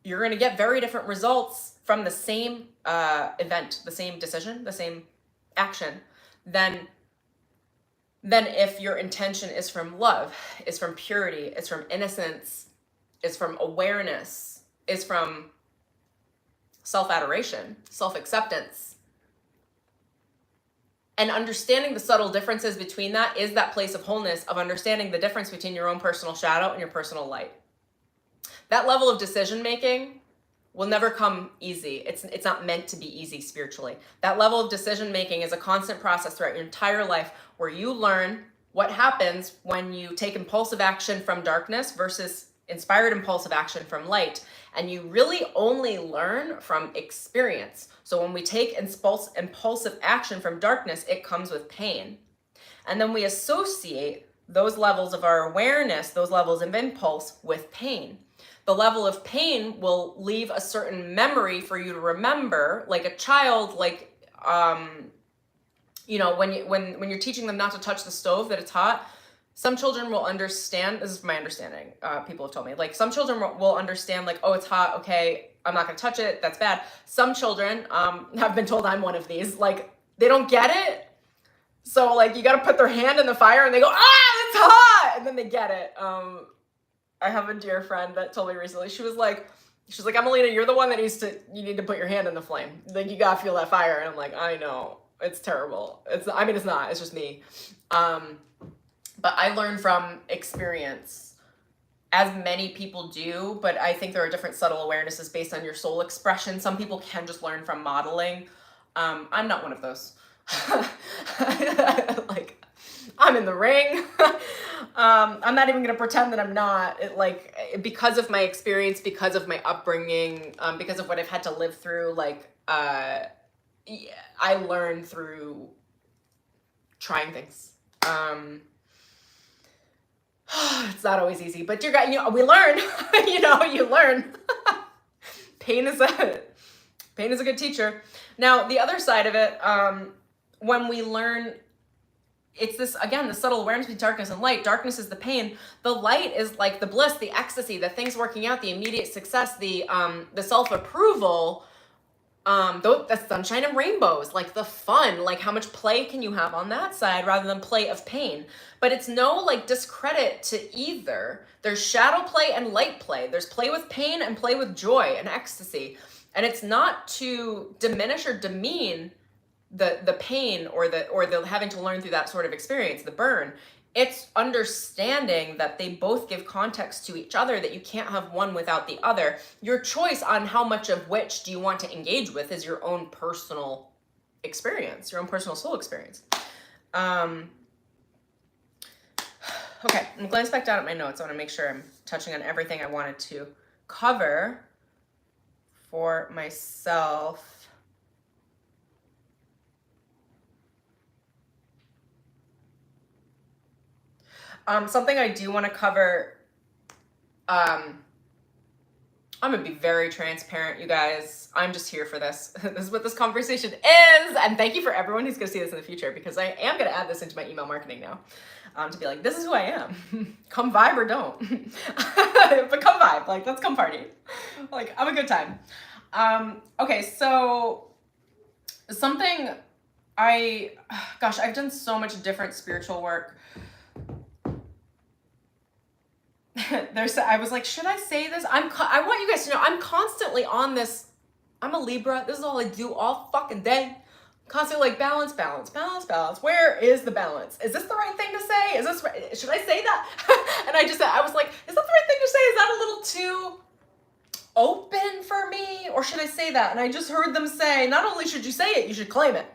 you're going to get very different results from the same event, the same decision, the same action, than if your intention is from love, is from purity, is from innocence, is from awareness, is from self-adoration, self-acceptance. And understanding the subtle differences between that is that place of wholeness, of understanding the difference between your own personal shadow and your personal light. That level of decision making will never come easy. It's not meant to be easy spiritually. That level of decision making is a constant process throughout your entire life where you learn what happens when you take impulsive action from darkness versus inspired impulsive action from light. And you really only learn from experience. So when we take impulsive action from darkness, it comes with pain. And then we associate those levels of our awareness, those levels of impulse, with pain. The level of pain will leave a certain memory for you to remember, like a child, like, you know, when you're teaching them not to touch the stove, that it's hot. Some children will understand, this is my understanding, people have told me, like some children will understand like, oh, it's hot, okay, I'm not gonna touch it, that's bad. Some children have been told I'm one of these, like they don't get it. So like you gotta put their hand in the fire and they go, it's hot, and then they get it. I have a dear friend that told me recently, she was like, Emelina, you're the one that you need to put your hand in the flame. Like you gotta feel that fire. And I'm like, I know, it's terrible. It's not, it's just me. But I learned from experience, as many people do, but I think there are different subtle awarenesses based on your soul expression. Some people can just learn from modeling. I'm not one of those. Like, I'm in the ring. I'm not even gonna pretend that I'm not. Because of my experience, because of my upbringing, because of what I've had to live through, like, I learn through trying things. It's not always easy, but we learn. You learn. Pain is a good teacher. Now, the other side of it, when we learn, it's this, again, the subtle awareness between darkness and light. Darkness is the pain. The light is like the bliss, the ecstasy, the things working out, the immediate success, the self-approval, the sunshine and rainbows, like the fun, like how much play can you have on that side rather than play of pain. But it's no like discredit to either. There's shadow play and light play. There's play with pain and play with joy and ecstasy. And it's not to diminish or demean the pain or the having to learn through that sort of experience, the burn. It's understanding that they both give context to each other, that you can't have one without the other. Your choice on how much of which do you want to engage with is your own personal experience, your own personal soul experience. Okay, I'm glancing back down at my notes. I want to make sure I'm touching on everything I wanted to cover for myself. Something I do want to cover, I'm going to be very transparent, you guys. I'm just here for this. This is what this conversation is. And thank you for everyone who's going to see this in the future, because I am going to add this into my email marketing now. To be like, this is who I am. Come vibe or don't. But come vibe. Like, let's come party. Like, have a good time. Okay, so something I've done so much different spiritual work. I was like, should I say this? I want you guys to know I'm constantly on this. I'm a Libra. This is all I do all fucking day. Constantly like balance. Where is the balance? Is this the right thing to say? Is this right? Should I say that? And I was like, is that the right thing to say? Is that a little too open for me? Or should I say that? And I just heard them say, not only should you say it, you should claim it.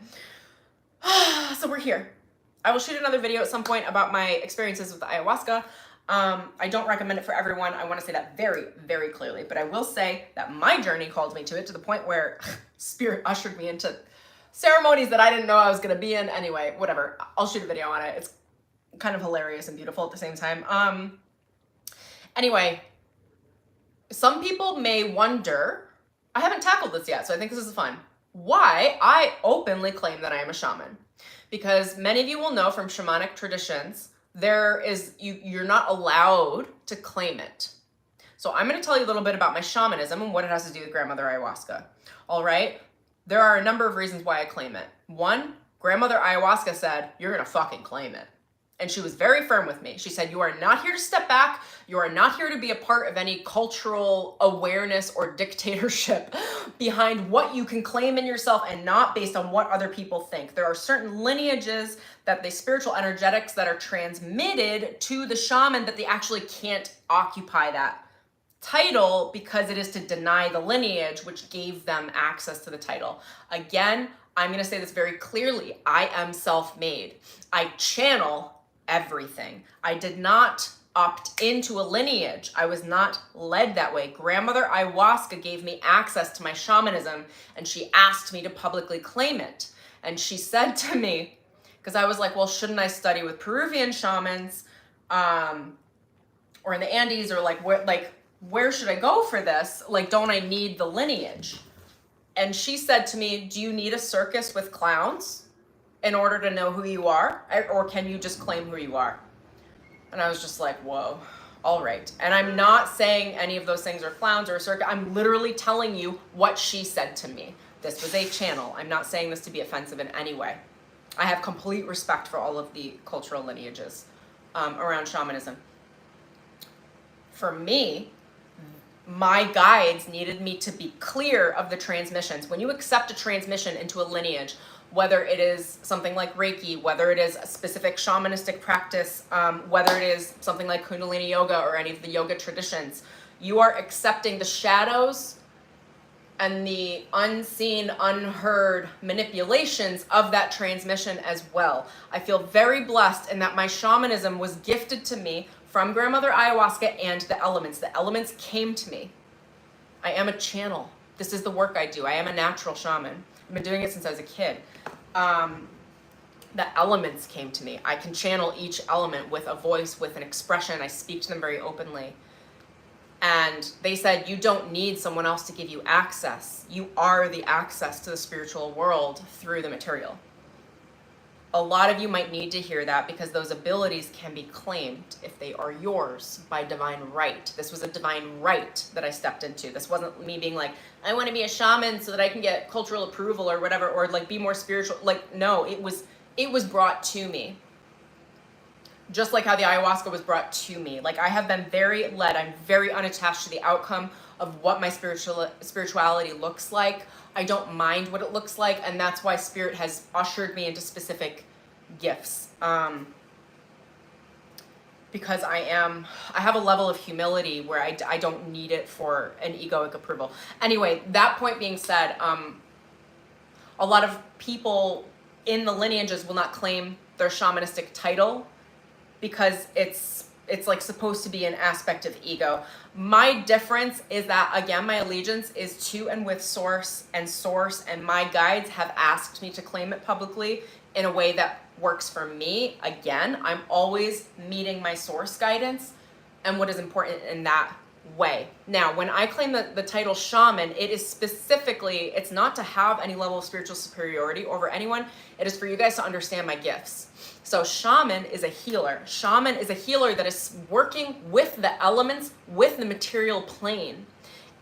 So we're here. I will shoot another video at some point about my experiences with the ayahuasca. I don't recommend it for everyone. I want to say that very, very clearly. But I will say that my journey called me to it, to the point where Spirit ushered me into ceremonies that I didn't know I was going to be in. Anyway, whatever. I'll shoot a video on it. It's kind of hilarious and beautiful at the same time. Anyway, some people may wonder, I haven't tackled this yet, so I think this is fun, why I openly claim that I am a shaman. Because many of you will know from shamanic traditions, you're not allowed to claim it. So I'm going to tell you a little bit about my shamanism and what it has to do with grandmother ayahuasca. All right. There are a number of reasons why I claim it. One, grandmother ayahuasca said, you're going to fucking claim it. And she was very firm with me. She said, you are not here to step back. You are not here to be a part of any cultural awareness or dictatorship behind what you can claim in yourself, and not based on what other people think. There are certain lineages that the spiritual energetics that are transmitted to the shaman that they actually can't occupy that title, because it is to deny the lineage which gave them access to the title. Again, I'm going to say this very clearly. I am self-made. I channel everything. I did not opt into a lineage. I was not led that way. Grandmother ayahuasca gave me access to my shamanism, and she asked me to publicly claim it. And she said to me, because I was like, well, shouldn't I study with Peruvian shamans, or in the Andes, or where should I go for this? Like, don't I need the lineage? And she said to me, do you need a circus with clowns in order to know who you are? Or can you just claim who you are? And I was just like, whoa, all right. And I'm not saying any of those things are clowns or a circus. I'm literally telling you what she said to me. This was a channel. I'm not saying this to be offensive in any way. I have complete respect for all of the cultural lineages around shamanism. For me, my guides needed me to be clear of the transmissions. When you accept a transmission into a lineage, whether it is something like Reiki, whether it is a specific shamanistic practice, whether it is something like Kundalini Yoga or any of the yoga traditions, you are accepting the shadows and the unseen, unheard manipulations of that transmission as well. I feel very blessed in that my shamanism was gifted to me from grandmother ayahuasca and the elements. The elements came to me. I am a channel. This is the work I do. I am a natural shaman. I've been doing it since I was a kid. The elements came to me. I can channel each element with a voice, with an expression. I speak to them very openly. And they said, you don't need someone else to give you access. You are the access to the spiritual world through the material. A lot of you might need to hear that, because those abilities can be claimed if they are yours by divine right. This was a divine right that I stepped into. This wasn't me being like, I want to be a shaman so that I can get cultural approval or whatever, or like be more spiritual. Like, no, it was brought to me. Just like how the ayahuasca was brought to me. Like, I have been very led. I'm very unattached to the outcome of what my spirituality looks like. I don't mind what it looks like, and that's why Spirit has ushered me into specific gifts. Because I have a level of humility where I don't need it for an egoic approval. Anyway, that point being said, a lot of people in the lineages will not claim their shamanistic title because it's like supposed to be an aspect of ego. My difference is that, again, my allegiance is to and with source, and my guides have asked me to claim it publicly in a way that works for me. Again, I'm always meeting my source guidance and what is important in that way. Now, when I claim the title shaman, it is specifically, it's not to have any level of spiritual superiority over anyone. It is for you guys to understand my gifts. So shaman is a healer. Shaman is a healer that is working with the elements, with the material plane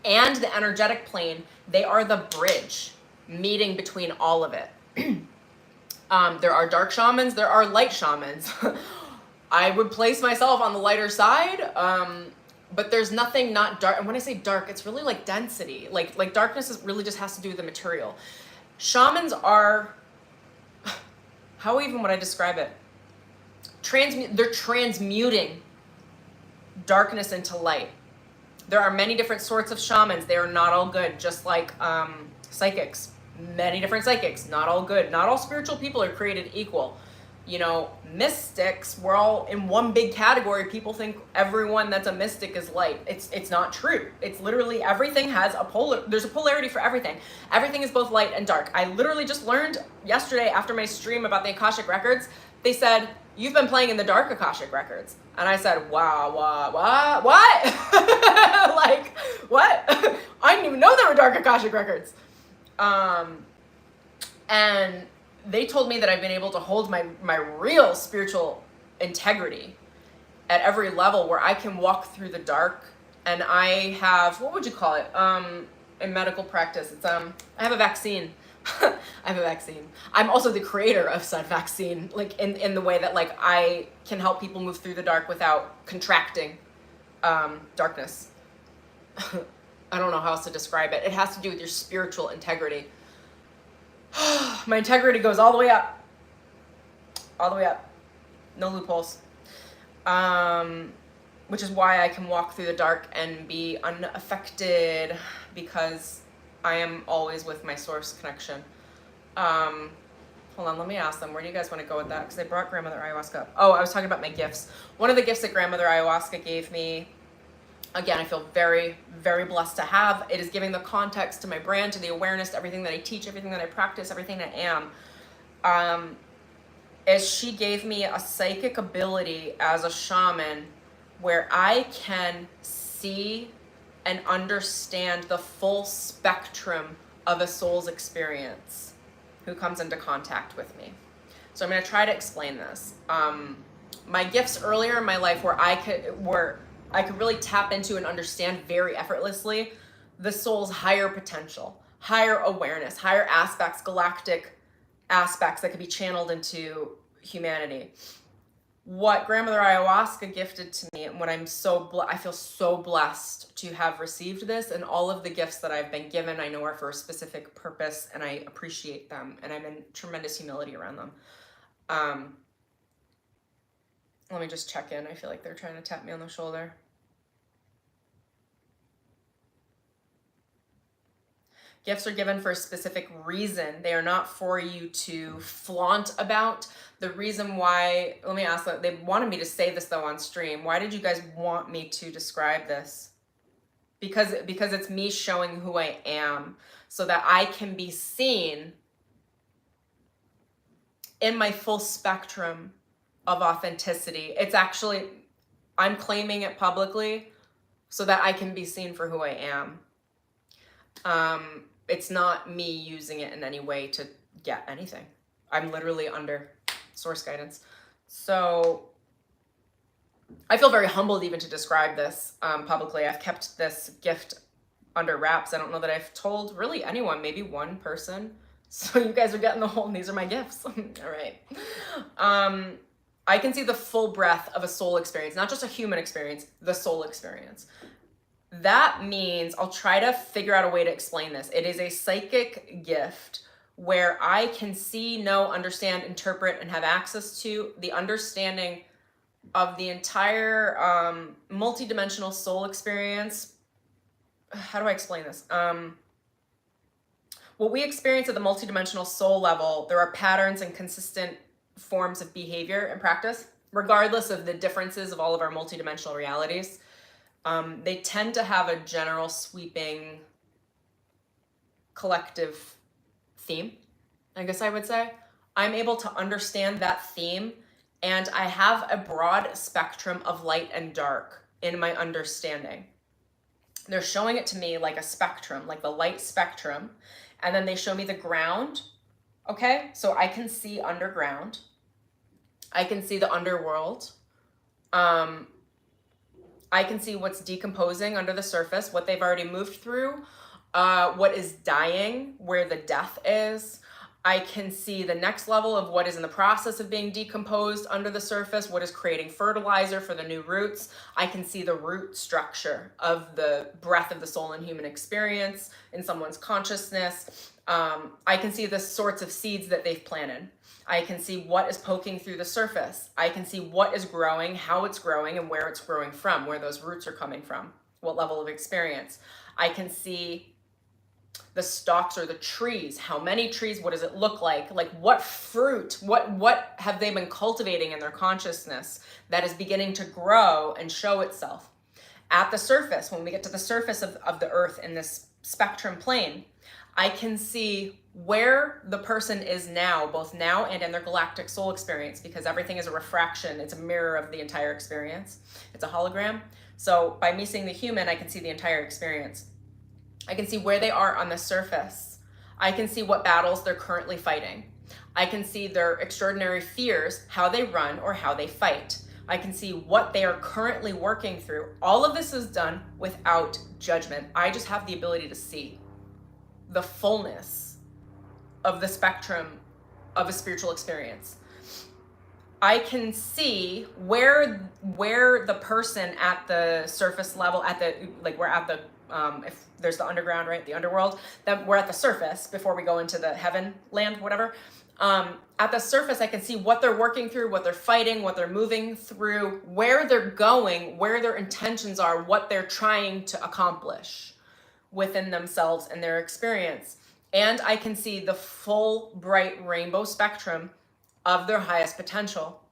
and the energetic plane. They are the bridge meeting between all of it. There are dark shamans, there are light shamans. I would place myself on the lighter side, but there's nothing not dark. And when I say dark, it's really like density. Like darkness really just has to do with the material. Shamans are, how even would I describe it? They're transmuting darkness into light. There are many different sorts of shamans. They are not all good, just like psychics. Many different psychics, not all good. Not all spiritual people are created equal. You know, mystics, we're all in one big category. People think everyone that's a mystic is light. It's not true. It's literally everything has there's a polarity for everything. Everything is both light and dark. I literally just learned yesterday after my stream about the Akashic Records. They said, you've been playing in the dark Akashic Records. And I said, wow, what? Like, what? I didn't even know there were dark Akashic Records. And they told me that I've been able to hold my real spiritual integrity at every level, where I can walk through the dark. And I have, what would you call it? In medical practice, it's, I have a vaccine. I have a vaccine. I'm also the creator of said vaccine, like in the way that like I can help people move through the dark without contracting, darkness. I don't know how else to describe it. It has to do with your spiritual integrity. My integrity goes all the way up. All the way up. No loopholes. Which is why I can walk through the dark and be unaffected, because I am always with my source connection. Hold on, let me ask them. Where do you guys want to go with that? Because they brought Grandmother Ayahuasca up. Oh, I was talking about my gifts. One of the gifts that Grandmother Ayahuasca gave me, again, I feel very, very blessed to have. It is giving the context to my brand, to the awareness, to everything that I teach, everything that I practice, everything that I am. Is she gave me a psychic ability as a shaman where I can see and understand the full spectrum of a soul's experience who comes into contact with me. So I'm going to try to explain this. My gifts earlier in my life where I could really tap into and understand very effortlessly the soul's higher potential, higher awareness, higher aspects, galactic aspects that could be channeled into humanity. What Grandmother Ayahuasca gifted to me, and what I feel so blessed to have received this, and all of the gifts that I've been given, I know are for a specific purpose, and I appreciate them, and I'm in tremendous humility around them. Let me just check in. I feel like they're trying to tap me on the shoulder. Gifts are given for a specific reason. They are not for you to flaunt about. The reason why, let me ask that, they wanted me to say this though on stream. Why did you guys want me to describe this? Because it's me showing who I am so that I can be seen in my full spectrum of authenticity. It's actually, I'm claiming it publicly so that I can be seen for who I am. It's not me using it in any way to get anything. I'm literally under source guidance. So I feel very humbled even to describe this publicly. I've kept this gift under wraps. I don't know that I've told really anyone, maybe one person. So you guys are getting the whole, and these are my gifts. All right. I can see the full breadth of a soul experience, not just a human experience, the soul experience. that means, I'll try to figure out a way to explain this. It is a psychic gift where I can see, know, understand, interpret, and have access to the understanding of the entire multidimensional soul experience. How do I explain this? What we experience at the multidimensional soul level, there are patterns and consistent forms of behavior and practice, regardless of the differences of all of our multidimensional realities. They tend to have a general sweeping collective theme, I guess I would say. I'm able to understand that theme, and I have a broad spectrum of light and dark in my understanding. They're showing it to me like a spectrum, like the light spectrum, and then they show me the ground. Okay, so I can see underground. I can see the underworld. I can see what's decomposing under the surface, what they've already moved through, what is dying, where the death is. I can see the next level of what is in the process of being decomposed under the surface, what is creating fertilizer for the new roots. I can see the root structure of the breath of the soul and human experience in someone's consciousness. I can see the sorts of seeds that they've planted. I can see what is poking through the surface. I can see what is growing, how it's growing, and where it's growing from, where those roots are coming from, what level of experience. I can see the stalks or the trees, how many trees, what does it look like what fruit, what have they been cultivating in their consciousness that is beginning to grow and show itself. At the surface, when we get to the surface of the earth in this spectrum plane, I can see where the person is now, both now and in their galactic soul experience, because everything is a refraction. It's a mirror of the entire experience. It's a hologram. So by me seeing the human, I can see the entire experience. I can see where they are on the surface. I can see what battles they're currently fighting. I can see their extraordinary fears, how they run or how they fight. I can see what they are currently working through. All of this is done without judgment. I just have the ability to see the fullness of the spectrum of a spiritual experience. I can see where the person at the surface level, we're at the if there's the underground, right, the underworld, that we're at the surface before we go into the heaven land, whatever. At the surface, I can see what they're working through, what they're fighting, what they're moving through, where they're going, where their intentions are, what they're trying to accomplish within themselves and their experience. And I can see the full bright rainbow spectrum of their highest potential,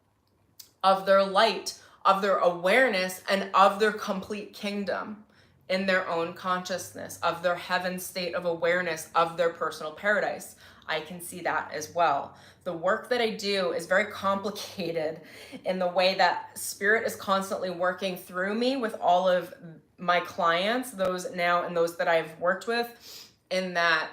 of their light, of their awareness, and of their complete kingdom in their own consciousness, of their heaven state of awareness, of their personal paradise. I can see that as well. The work that I do is very complicated in the way that spirit is constantly working through me with all of my clients, those now and those that I've worked with, in that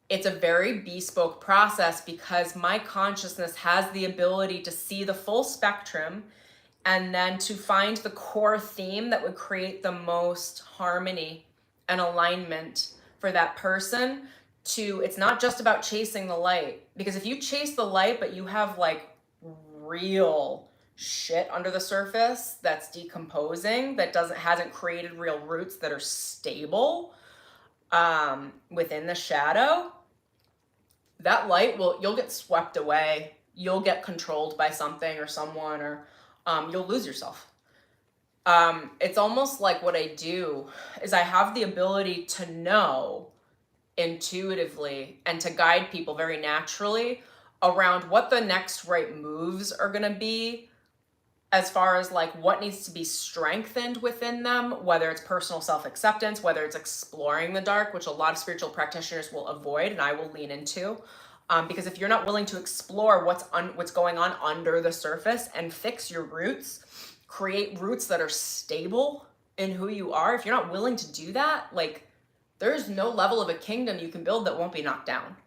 it's a very bespoke process because my consciousness has the ability to see the full spectrum and then to find the core theme that would create the most harmony and alignment for that person. It's not just about chasing the light, because if you chase the light but you have like real shit under the surface that's decomposing, that hasn't created real roots that are stable within the shadow, that light you'll get swept away. You'll get controlled by something or someone, or you'll lose yourself. It's almost like what I do is I have the ability to know intuitively and to guide people very naturally around what the next right moves are going to be, as far as like what needs to be strengthened within them, whether it's personal self-acceptance, whether it's exploring the dark, which a lot of spiritual practitioners will avoid and I will lean into. Because if you're not willing to explore what's going on under the surface and fix your roots, create roots that are stable in who you are, if you're not willing to do that, like there's no level of a kingdom you can build that won't be knocked down.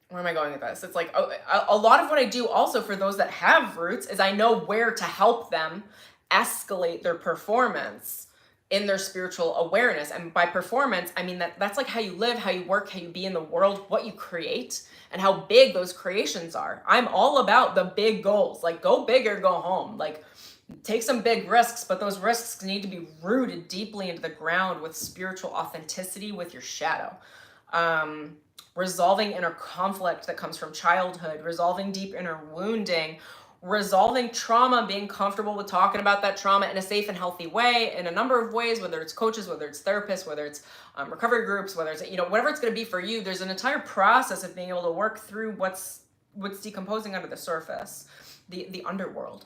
Where am I going with this? It's like a lot of what I do also for those that have roots is I know where to help them escalate their performance in their spiritual awareness. And by performance, I mean that's like how you live, how you work, how you be in the world, what you create, and how big those creations are. I'm all about the big goals. Like go big or go home. Like Take some big risks, but those risks need to be rooted deeply into the ground with spiritual authenticity with your shadow. Resolving inner conflict that comes from childhood, resolving deep inner wounding, resolving trauma, being comfortable with talking about that trauma in a safe and healthy way in a number of ways, whether it's coaches, whether it's therapists, whether it's recovery groups, whether it's, whatever it's going to be for you. There's an entire process of being able to work through what's decomposing under the surface, the underworld,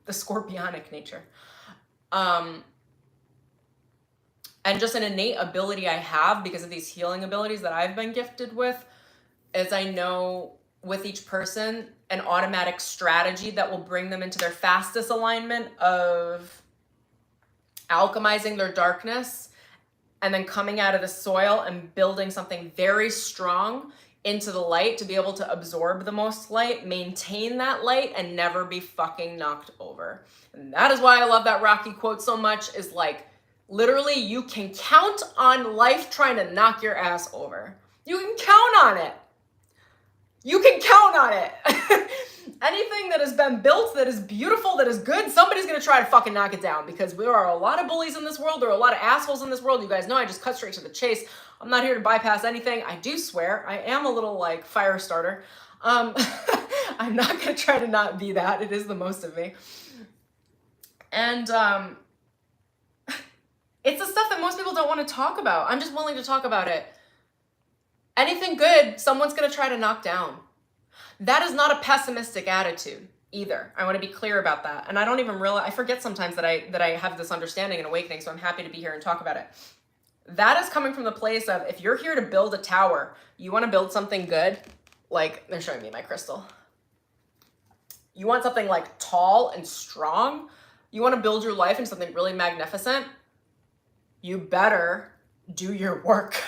the scorpionic nature. And just an innate ability I have because of these healing abilities that I've been gifted with is I know with each person an automatic strategy that will bring them into their fastest alignment of alchemizing their darkness and then coming out of the soil and building something very strong into the light to be able to absorb the most light, maintain that light, and never be fucking knocked over. And that is why I love that Rocky quote so much, is like, literally, you can count on life trying to knock your ass over. You can count on it. You can count on it. Anything that has been built, that is beautiful, that is good, somebody's going to try to fucking knock it down, because there are a lot of bullies in this world. There are a lot of assholes in this world. You guys know I just cut straight to the chase. I'm not here to bypass anything. I do swear. I am a little like fire starter. I'm not going to try to not be that. It is the most of me. And it's the stuff that most people don't want to talk about. I'm just willing to talk about it. Anything good, someone's going to try to knock down. That is not a pessimistic attitude either. I want to be clear about that. And I don't even realize, I forget sometimes that I have this understanding and awakening, so I'm happy to be here and talk about it. That is coming from the place of, if you're here to build a tower, you want to build something good, like, they're showing me my crystal. You want something like tall and strong. You want to build your life into something really magnificent. You better do your work,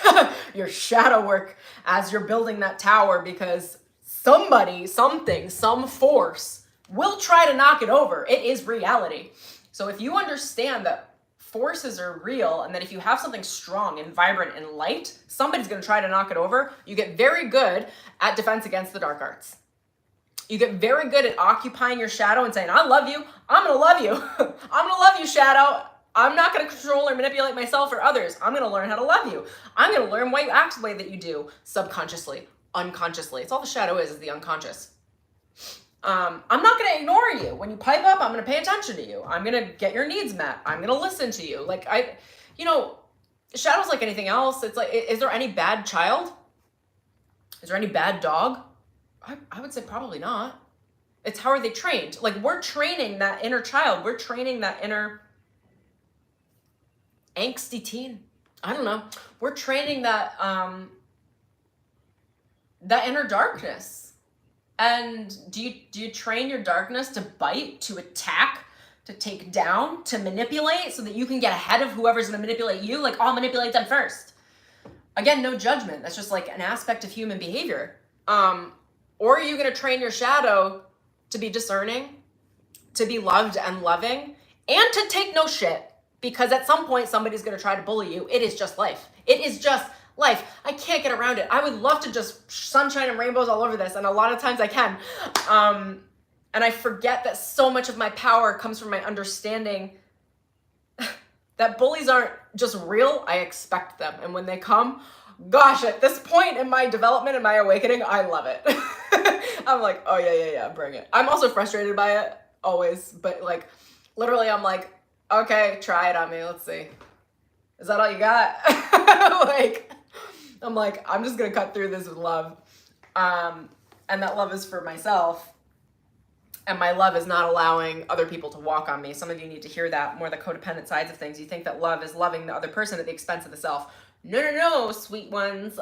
your shadow work as you're building that tower, because somebody, something, some force will try to knock it over. It is reality. So if you understand that forces are real, and that if you have something strong and vibrant and light, somebody's going to try to knock it over, you get very good at defense against the dark arts. You get very good at occupying your shadow and saying, I love you. I'm going to love you. I'm going to love you, shadow. I'm not going to control or manipulate myself or others. I'm going to learn how to love you. I'm going to learn why you act the way that you do, subconsciously, unconsciously. It's all the shadow is the unconscious. I'm not going to ignore you. When you pipe up, I'm going to pay attention to you. I'm going to get your needs met. I'm going to listen to you. Like, shadow's like anything else. It's like, is there any bad child? Is there any bad dog? I would say probably not. It's how are they trained? Like, we're training that inner child. We're training that inner angsty teen. I don't know. We're training that that inner darkness. And do you train your darkness to bite, to attack, to take down, to manipulate, so that you can get ahead of whoever's going to manipulate you? Like, I'll manipulate them first. Again, no judgment. That's just like an aspect of human behavior. Or are you going to train your shadow to be discerning, to be loved and loving, and to take no shit? Because at some point, somebody's going to try to bully you. It is just life. It is just life. I can't get around it. I would love to just sunshine and rainbows all over this, and a lot of times I can. And I forget that so much of my power comes from my understanding that bullies aren't just real. I expect them. And when they come, gosh, at this point in my development and my awakening, I love it. I'm like, oh yeah, bring it. I'm also frustrated by it, always. But like, literally, I'm like, okay, try it on me. Let's see. Is that all you got? I'm like, I'm just going to cut through this with love. And that love is for myself. And my love is not allowing other people to walk on me. Some of you need to hear that, more the codependent sides of things. You think that love is loving the other person at the expense of the self. No, sweet ones.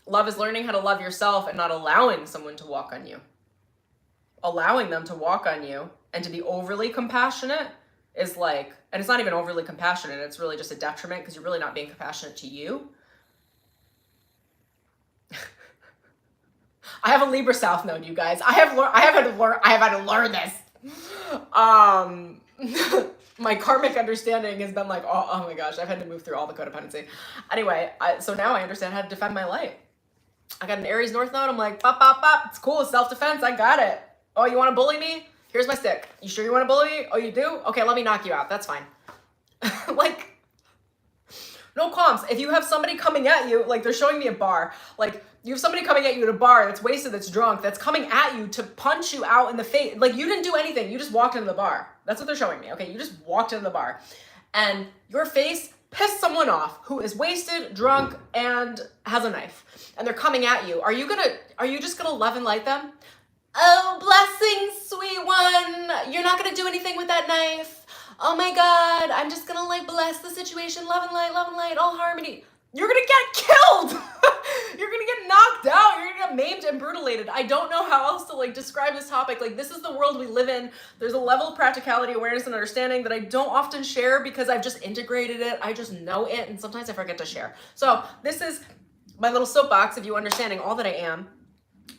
Love is learning how to love yourself and not allowing someone to walk on you. Allowing them to walk on you and to be overly compassionate is like, and it's not even overly compassionate, it's really just a detriment, because you're really not being compassionate to you. I have a Libra South Node, you guys. I have had to learn this. My karmic understanding has been like, oh my gosh, I've had to move through all the codependency. Anyway, so now I understand how to defend my light. I got an Aries North Node. I'm like, pop, it's cool. It's self-defense. I got it. Oh, you want to bully me? Here's my stick. You sure you want to bully me? Oh, you do? Okay, let me knock you out. That's fine. Like, no qualms. If you have somebody coming at you, like they're showing me a bar, like you have somebody coming at you at a bar that's wasted, that's drunk, that's coming at you to punch you out in the face. Like you didn't do anything. You just walked into the bar. That's what they're showing me. Okay, you just walked into the bar and your face pissed someone off who is wasted, drunk, and has a knife. And they're coming at you. Are you just gonna love and light them? Oh, blessings, sweet one. You're not gonna do anything with that knife. Oh my God, I'm just gonna like bless the situation, love and light, all harmony. You're gonna get killed. You're gonna get knocked out. You're gonna get maimed and brutalated. I don't know how else to like describe this topic. Like this is the world we live in. There's a level of practicality, awareness, and understanding that I don't often share because I've just integrated it. I just know it, and sometimes I forget to share. So this is my little soapbox of you understanding all that I am,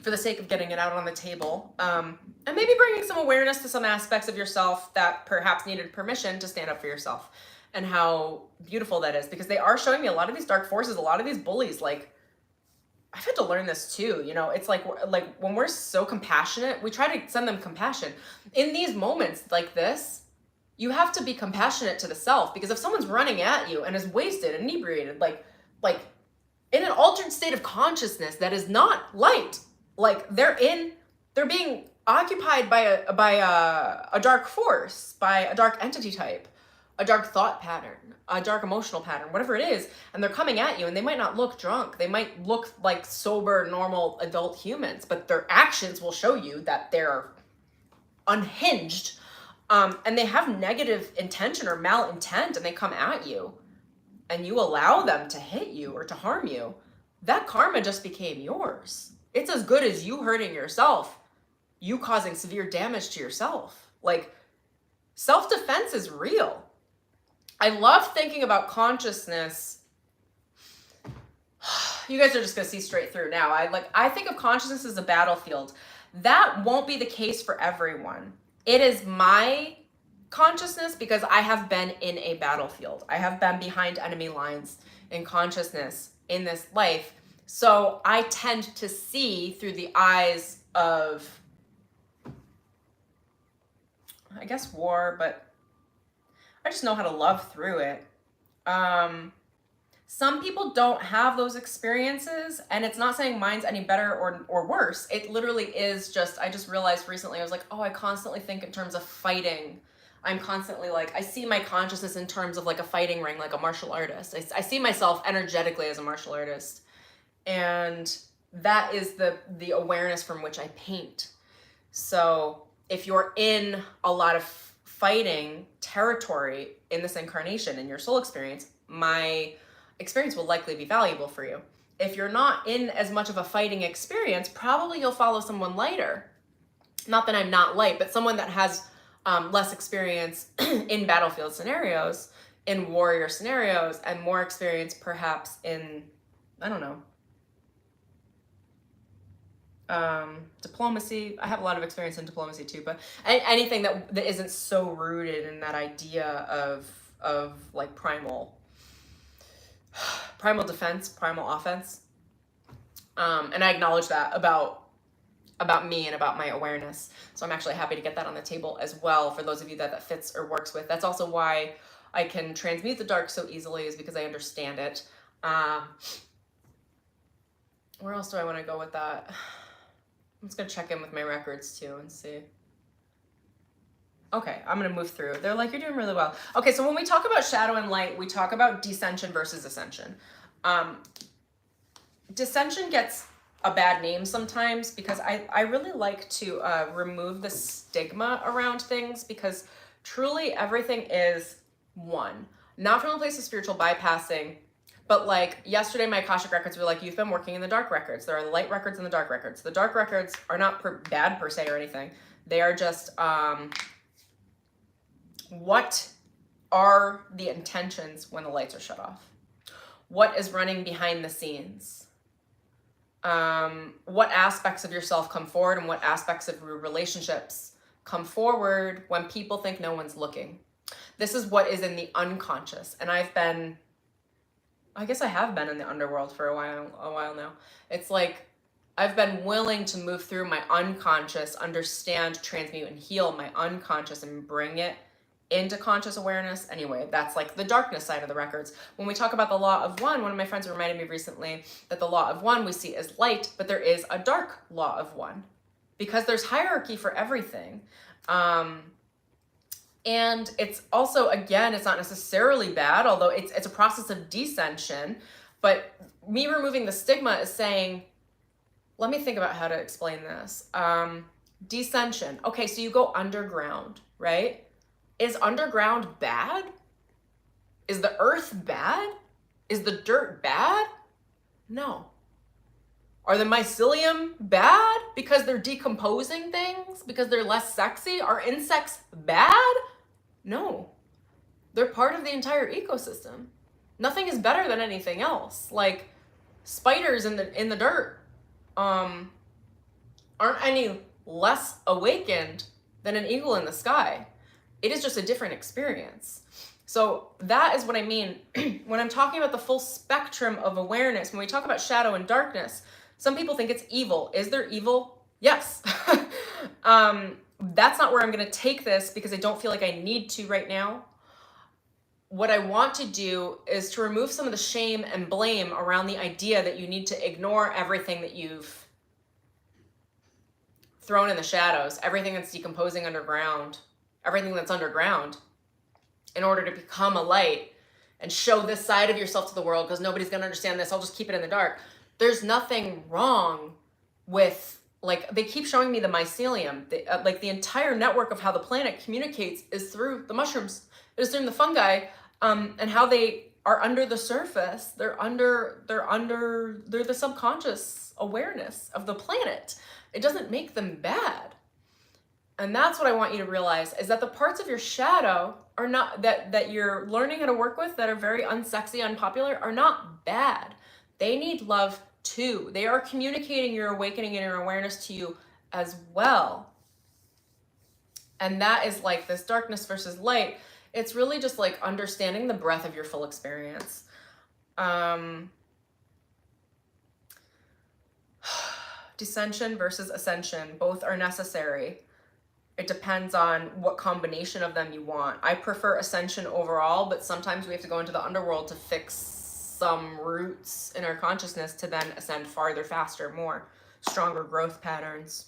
for the sake of getting it out on the table, and maybe bringing some awareness to some aspects of yourself that perhaps needed permission to stand up for yourself, and how beautiful that is, because they are showing me a lot of these dark forces, a lot of these bullies. Like, I've had to learn this too, you know. It's like when we're so compassionate, we try to send them compassion. In these moments like this, you have to be compassionate to the self, because if someone's running at you and is wasted, inebriated, like in an altered state of consciousness that is not light, like they're being occupied by a dark force, by a dark entity type, a dark thought pattern, a dark emotional pattern, whatever it is, and they're coming at you, and they might not look drunk, they might look like sober, normal adult humans, but their actions will show you that they're unhinged, and they have negative intention or malintent, and they come at you, and you allow them to hit you or to harm you. That karma just became yours. It's as good as you hurting yourself, you causing severe damage to yourself. Like, self-defense is real. I love thinking about consciousness. You guys are just gonna see straight through now. I think of consciousness as a battlefield. That won't be the case for everyone. It is my consciousness because I have been in a battlefield. I have been behind enemy lines in consciousness in this life. So I tend to see through the eyes of, I guess, war, but I just know how to love through it. Some people don't have those experiences, and it's not saying mine's any better or worse. It literally is just, I just realized recently, I was like, oh, I constantly think in terms of fighting. I'm constantly like, I see my consciousness in terms of like a fighting ring, like a martial artist. I see myself energetically as a martial artist. And that is the awareness from which I paint. So if you're in a lot of fighting territory in this incarnation, in your soul experience, my experience will likely be valuable for you. If you're not in as much of a fighting experience, probably you'll follow someone lighter. Not that I'm not light, but someone that has less experience in battlefield scenarios, in warrior scenarios, and more experience perhaps in, I don't know, diplomacy. I have a lot of experience in diplomacy too, but anything that isn't so rooted in that idea of like primal defense, primal offense. And I acknowledge that about me and about my awareness. So I'm actually happy to get that on the table as well for those of you that fits or works with. That's also why I can transmute the dark so easily, is because I understand it. Where else do I want to go with that? I'm just going to check in with my records too and see. Okay, I'm going to move through. They're like, you're doing really well. Okay, so when we talk about shadow and light, we talk about descension versus ascension. Dissension gets a bad name sometimes because I really like to remove the stigma around things, because truly everything is one. Not from a place of spiritual bypassing, but like yesterday my Akashic Records were like, you've been working in the dark records. There are the light records and the dark records. The dark records are not bad per se or anything. They are just, what are the intentions when the lights are shut off? What is running behind the scenes? What aspects of yourself come forward, and what aspects of your relationships come forward when people think no one's looking? This is what is in the unconscious. And I guess I have been in the underworld for a while now. It's like, I've been willing to move through my unconscious, understand, transmute, and heal my unconscious and bring it into conscious awareness. Anyway, that's like the darkness side of the records. When we talk about the law of one of my friends reminded me recently that the law of one we see as light, but there is a dark law of one because there's hierarchy for everything. And it's also, again, it's not necessarily bad, although it's a process of descension. But me removing the stigma is saying, let me think about how to explain this. Dissension. Okay, so you go underground, right? Is underground bad? Is the earth bad? Is the dirt bad? No. Are the mycelium bad because they're decomposing things? Because they're less sexy? Are insects bad? No. They're part of the entire ecosystem. Nothing is better than anything else. Like spiders in the dirt aren't any less awakened than an eagle in the sky. It is just a different experience. So that is what I mean when I'm talking about the full spectrum of awareness. When we talk about shadow and darkness, some people think it's evil. Is there evil? Yes. That's not where I'm going to take this because I don't feel like I need to right now. What I want to do is to remove some of the shame and blame around the idea that you need to ignore everything that you've thrown in the shadows, everything that's decomposing underground, everything that's underground, in order to become a light and show this side of yourself to the world, because nobody's going to understand this. I'll just keep it in the dark. There's nothing wrong with, like, they keep showing me the mycelium. Like, the entire network of how the planet communicates is through the mushrooms. It is through the fungi, and how they are under the surface. They're the subconscious awareness of the planet. It doesn't make them bad. And that's what I want you to realize, is that the parts of your shadow are not, that you're learning how to work with, that are very unsexy, unpopular, are not bad. They need love too. They are communicating your awakening and your awareness to you as well. And that is like this darkness versus light. It's really just like understanding the breadth of your full experience. Dissension versus ascension, both are necessary. It depends on what combination of them you want. I prefer ascension overall, but sometimes we have to go into the underworld to fix some roots in our consciousness to then ascend farther, faster, more, stronger growth patterns.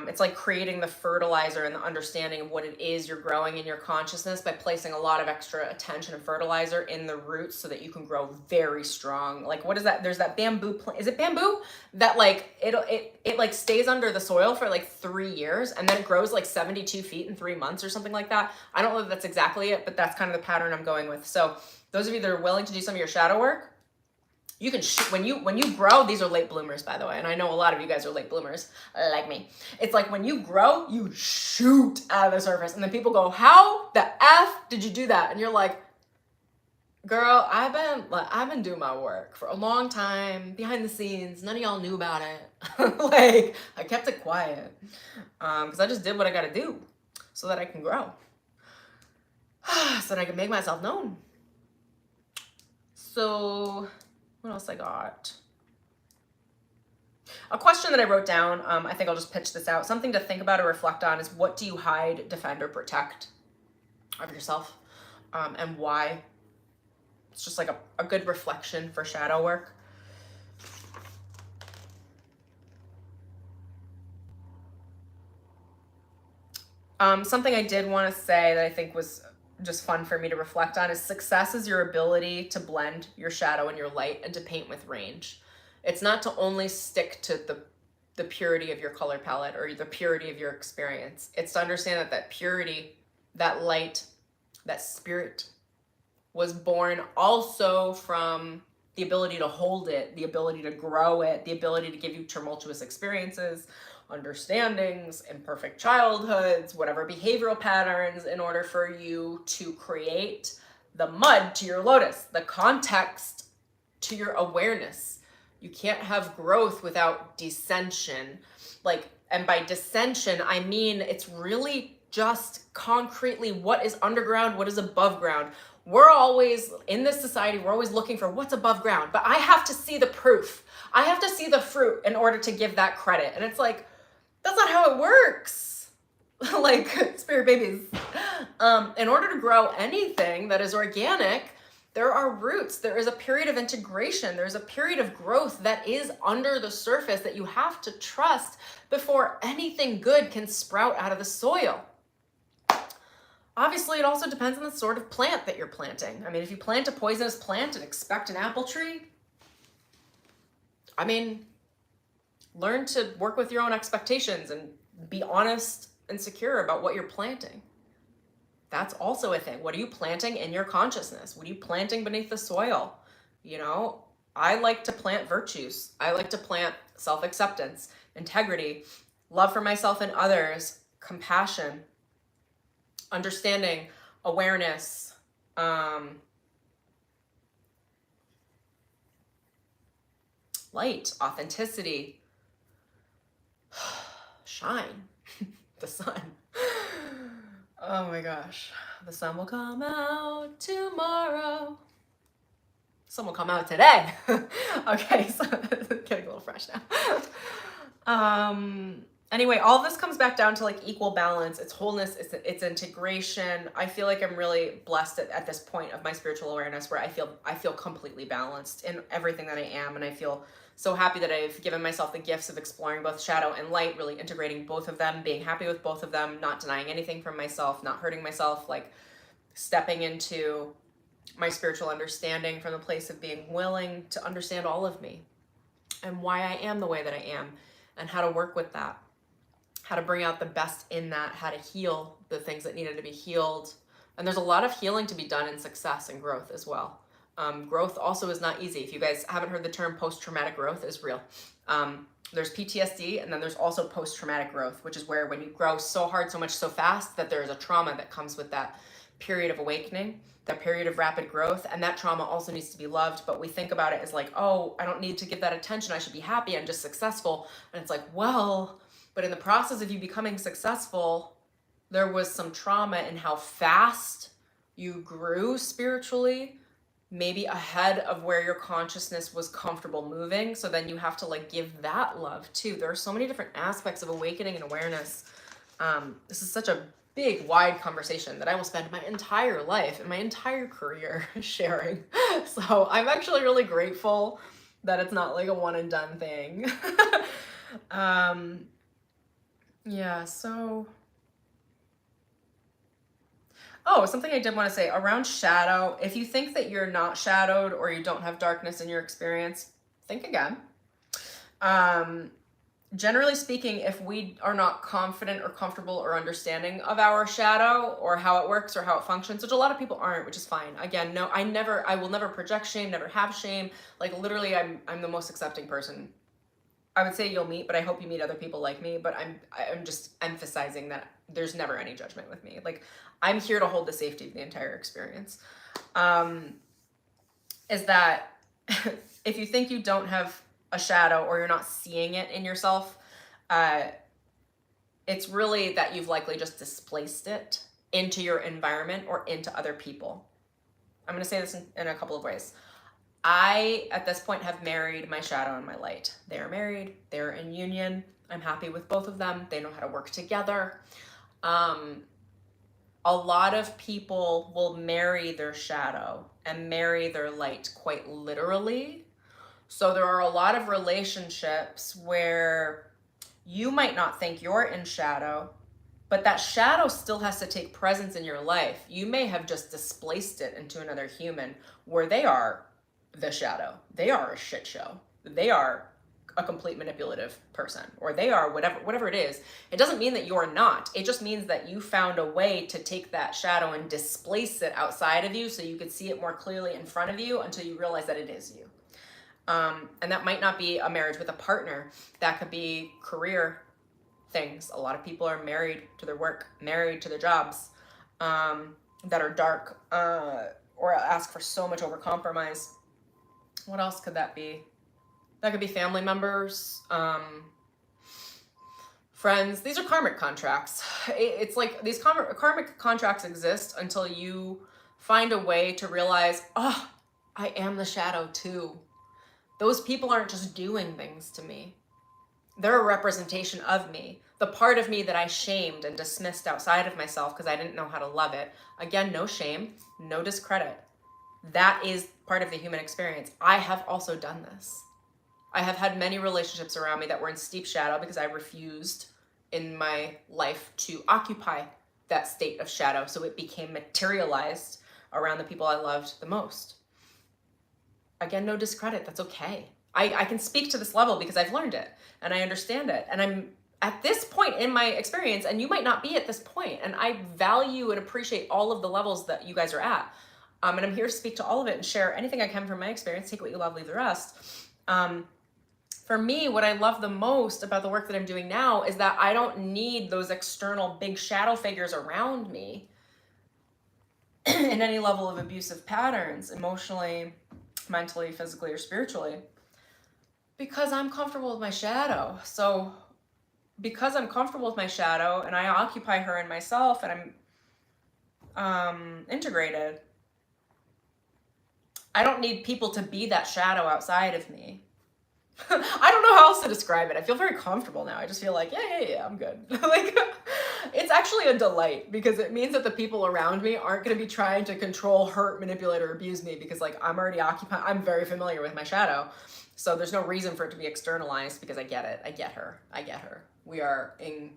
It's like creating the fertilizer and the understanding of what it is you're growing in your consciousness by placing a lot of extra attention and fertilizer in the roots so that you can grow very strong. Like, what is that? There's that bamboo plant. Is it bamboo? That like, it like stays under the soil for like 3 years and then it grows like 72 feet in 3 months or something like that. I don't know if that's exactly it, but that's kind of the pattern I'm going with. So those of you that are willing to do some of your shadow work, you can when you grow, these are late bloomers, by the way, and I know a lot of you guys are late bloomers like me. It's like when you grow, you shoot out of the surface, and then people go, "How the F did you do that?" And you're like, "Girl, I've been doing my work for a long time behind the scenes. None of y'all knew about it. Like, I kept it quiet because I just did what I got to do so that I can grow, so that I can make myself known." So. What else I got? A question that I wrote down, I think I'll just pitch this out. Something to think about or reflect on is, what do you hide, defend, or protect of yourself, and why? It's just like a good reflection for shadow work. Something I did want to say that I think was just fun for me to reflect on is, success is your ability to blend your shadow and your light and to paint with range. It's not to only stick to the purity of your color palette or the purity of your experience. It's to understand that that purity, that light, that spirit was born also from the ability to hold it, the ability to grow it, the ability to give you tumultuous experiences, understandings, imperfect childhoods, whatever behavioral patterns, in order for you to create the mud to your lotus, the context to your awareness. You can't have growth without dissension. Like, and by dissension, I mean, it's really just concretely what is underground, what is above ground, we're always, in this society, we're always looking for what's above ground, but I have to see the proof. I have to see the fruit in order to give that credit. And it's like, that's not how it works. Like, spirit babies. In order to grow anything that is organic, there are roots. There is a period of integration. There's a period of growth that is under the surface that you have to trust before anything good can sprout out of the soil. Obviously, it also depends on the sort of plant that you're planting. I mean, if you plant a poisonous plant and expect an apple tree, I mean, learn to work with your own expectations and be honest and secure about what you're planting. That's also a thing. What are you planting in your consciousness? What are you planting beneath the soil? You know, I like to plant virtues. I like to plant self-acceptance, integrity, love for myself and others, compassion, understanding, awareness, light, authenticity, shine, the sun. Oh my gosh, the sun will come out tomorrow. Sun will come out today. Okay, so getting a little fresh now. Anyway, all this comes back down to like equal balance, it's wholeness, it's integration. I feel like I'm really blessed at this point of my spiritual awareness where I feel completely balanced in everything that I am, and I feel so happy that I've given myself the gifts of exploring both shadow and light, really integrating both of them, being happy with both of them, not denying anything from myself, not hurting myself, like stepping into my spiritual understanding from the place of being willing to understand all of me and why I am the way that I am and how to work with that, how to bring out the best in that, how to heal the things that needed to be healed. And there's a lot of healing to be done in success and growth as well. Growth also is not easy. If you guys haven't heard the term post-traumatic growth, is real. There's PTSD, and then there's also post-traumatic growth, which is where when you grow so hard, so much, so fast that there is a trauma that comes with that period of awakening, that period of rapid growth, and that trauma also needs to be loved. But we think about it as like, oh, I don't need to give that attention. I should be happy. I'm just successful. And it's like, well, but in the process of you becoming successful, there was some trauma in how fast you grew spiritually, maybe ahead of where your consciousness was comfortable moving. So then you have to like give that love too. There are so many different aspects of awakening and awareness. This is such a big, wide conversation that I will spend my entire life and my entire career sharing. So I'm actually really grateful that it's not like a one and done thing. Yeah, so... Oh, something I did want to say around shadow. If you think that you're not shadowed or you don't have darkness in your experience, think again. Generally speaking, if we are not confident or comfortable or understanding of our shadow or how it works or how it functions, which a lot of people aren't, which is fine. Again, no, I will never project shame, never have shame. Like literally, I'm the most accepting person I would say you'll meet, but I hope you meet other people like me. But I'm just emphasizing that there's never any judgment with me. Like I'm here to hold the safety of the entire experience. Is that if you think you don't have a shadow or you're not seeing it in yourself, it's really that you've likely just displaced it into your environment or into other people. I'm going to say this in a couple of ways. I, at this point, have married my shadow and my light. They are married. They're in union. I'm happy with both of them. They know how to work together. A lot of people will marry their shadow and marry their light quite literally. So there are a lot of relationships where you might not think you're in shadow, but that shadow still has to take presence in your life. You may have just displaced it into another human where they are the shadow. They are a shit show. They are a complete manipulative person, or they are whatever it is. It doesn't mean that you're not. It just means that you found a way to take that shadow and displace it outside of you so you could see it more clearly in front of you until you realize that it is you. And that might not be a marriage with a partner. That could be career things. A lot of people are married to their work, married to their jobs, that are dark, or ask for so much overcompromise. What else could that be? That could be family members, friends. These are karmic contracts. It's like these karmic contracts exist until you find a way to realize, oh, I am the shadow too. Those people aren't just doing things to me. They're a representation of me. The part of me that I shamed and dismissed outside of myself because I didn't know how to love it. Again, no shame, no discredit. That is part of the human experience. I have also done this. I have had many relationships around me that were in steep shadow because I refused in my life to occupy that state of shadow. So it became materialized around the people I loved the most. Again, no discredit. That's okay. I can speak to this level because I've learned it and I understand it. And I'm at this point in my experience, and you might not be at this point. And I value and appreciate all of the levels that you guys are at. And I'm here to speak to all of it and share anything I can from my experience. Take what you love, leave the rest. For me, what I love the most about the work that I'm doing now is that I don't need those external big shadow figures around me in any level of abusive patterns, emotionally, mentally, physically, or spiritually, because I'm comfortable with my shadow. So because I'm comfortable with my shadow and I occupy her in myself and I'm integrated, I don't need people to be that shadow outside of me. I don't know how else to describe it. I feel very comfortable now. I just feel like, yeah, I'm good. Like, it's actually a delight because it means that the people around me aren't going to be trying to control, hurt, manipulate, or abuse me because, like, I'm already occupied. I'm very familiar with my shadow. So there's no reason for it to be externalized because I get it. I get her. We are in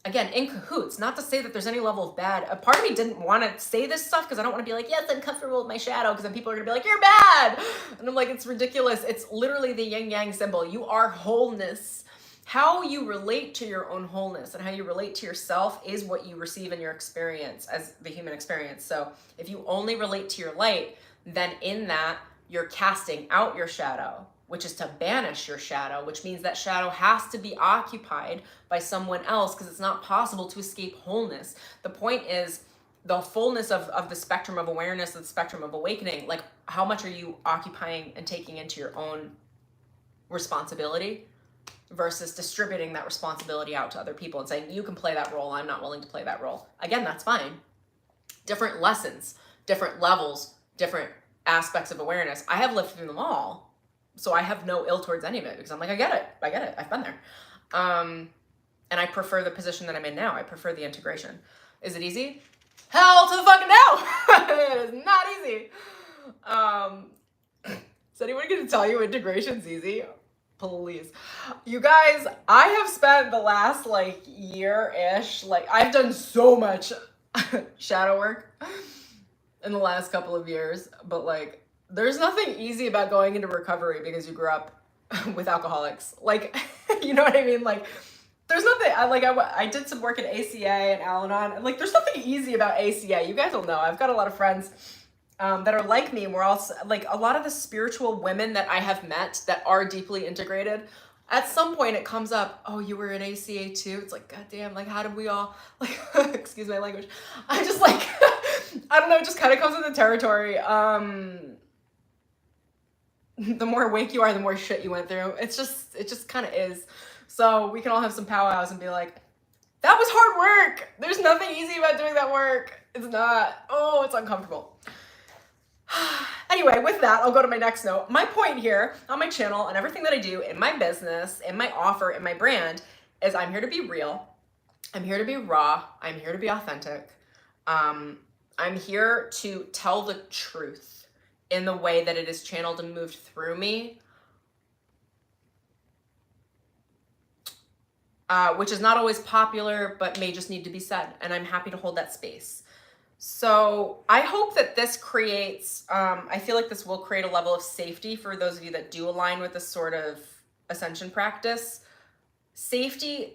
cahoots. Not to say that there's any level of bad. A part of me didn't want to say this stuff because I don't want to be like, yes, I'm comfortable with my shadow, because then people are going to be like, you're bad. And I'm like, it's ridiculous. It's literally the yin yang symbol. You are wholeness. How you relate to your own wholeness and how you relate to yourself is what you receive in your experience as the human experience. So if you only relate to your light, then in that you're casting out your shadow, which is to banish your shadow, which means that shadow has to be occupied by someone else because it's not possible to escape wholeness. The point is the fullness of the spectrum of awareness, the spectrum of awakening. Like, how much are you occupying and taking into your own responsibility versus distributing that responsibility out to other people and saying, you can play that role, I'm not willing to play that role. Again, that's fine. Different lessons, different levels, different aspects of awareness. I have lived through them all. So I have no ill towards any of it because I'm like, I get it. I've been there. And I prefer the position that I'm in now. I prefer the integration. Is it easy? Hell to the fucking no! It is not easy. Is anyone going to tell you integration's easy? Please. You guys, I have spent the last like year-ish, like I've done so much shadow work in the last couple of years, but like, there's nothing easy about going into recovery because you grew up with alcoholics. Like, you know what I mean? Like, there's nothing, I did some work at ACA and Al-Anon, and like, there's nothing easy about ACA. You guys will know. I've got a lot of friends that are like me, and we're all, like, a lot of the spiritual women that I have met that are deeply integrated, at some point it comes up, oh, you were in ACA too? It's like, goddamn, like, how did we all, like, excuse my language. I just, like, I don't know, it just kind of comes with the territory. The more awake you are, the more shit you went through. It just kind of is. So we can all have some powwows and be like, that was hard work. There's nothing easy about doing that work. It's not. Oh, it's uncomfortable. Anyway, with that, I'll go to my next note. My point here on my channel and everything that I do in my business, in my offer, in my brand, is I'm here to be real. I'm here to be raw. I'm here to be authentic. I'm here to tell the truth in the way that it is channeled and moved through me, which is not always popular, but may just need to be said. And I'm happy to hold that space. So I hope that this creates, I feel like this will create a level of safety for those of you that do align with this sort of ascension practice. Safety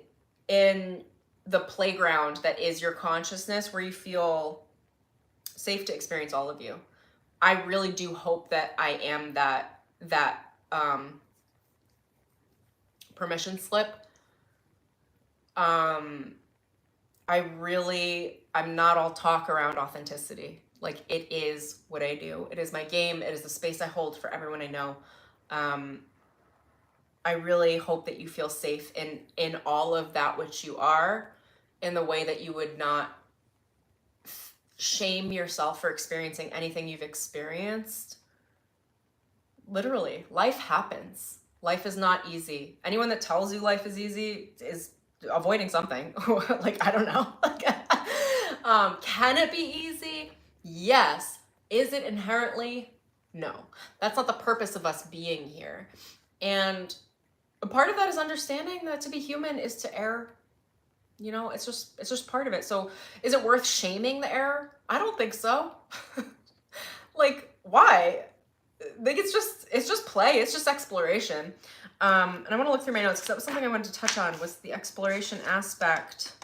in the playground that is your consciousness, where you feel safe to experience all of you. I really do hope that I am that permission slip. I'm not all talk around authenticity. Like, it is what I do. It is my game. It is the space I hold for everyone I know. I really hope that you feel safe in all of that which you are, in the way that you would not shame yourself for experiencing anything you've experienced. Literally, life happens. Life is not easy. Anyone that tells you life is easy is avoiding something. Like, I don't know. Can it be easy? Yes. Is it inherently? No. That's not the purpose of us being here. And a part of that is understanding that to be human is to err. You know, it's just part of it. So is it worth shaming the error? I don't think so. Like, why? I think it's just play. It's just exploration. And I want to look through my notes because that was something I wanted to touch on, was the exploration aspect.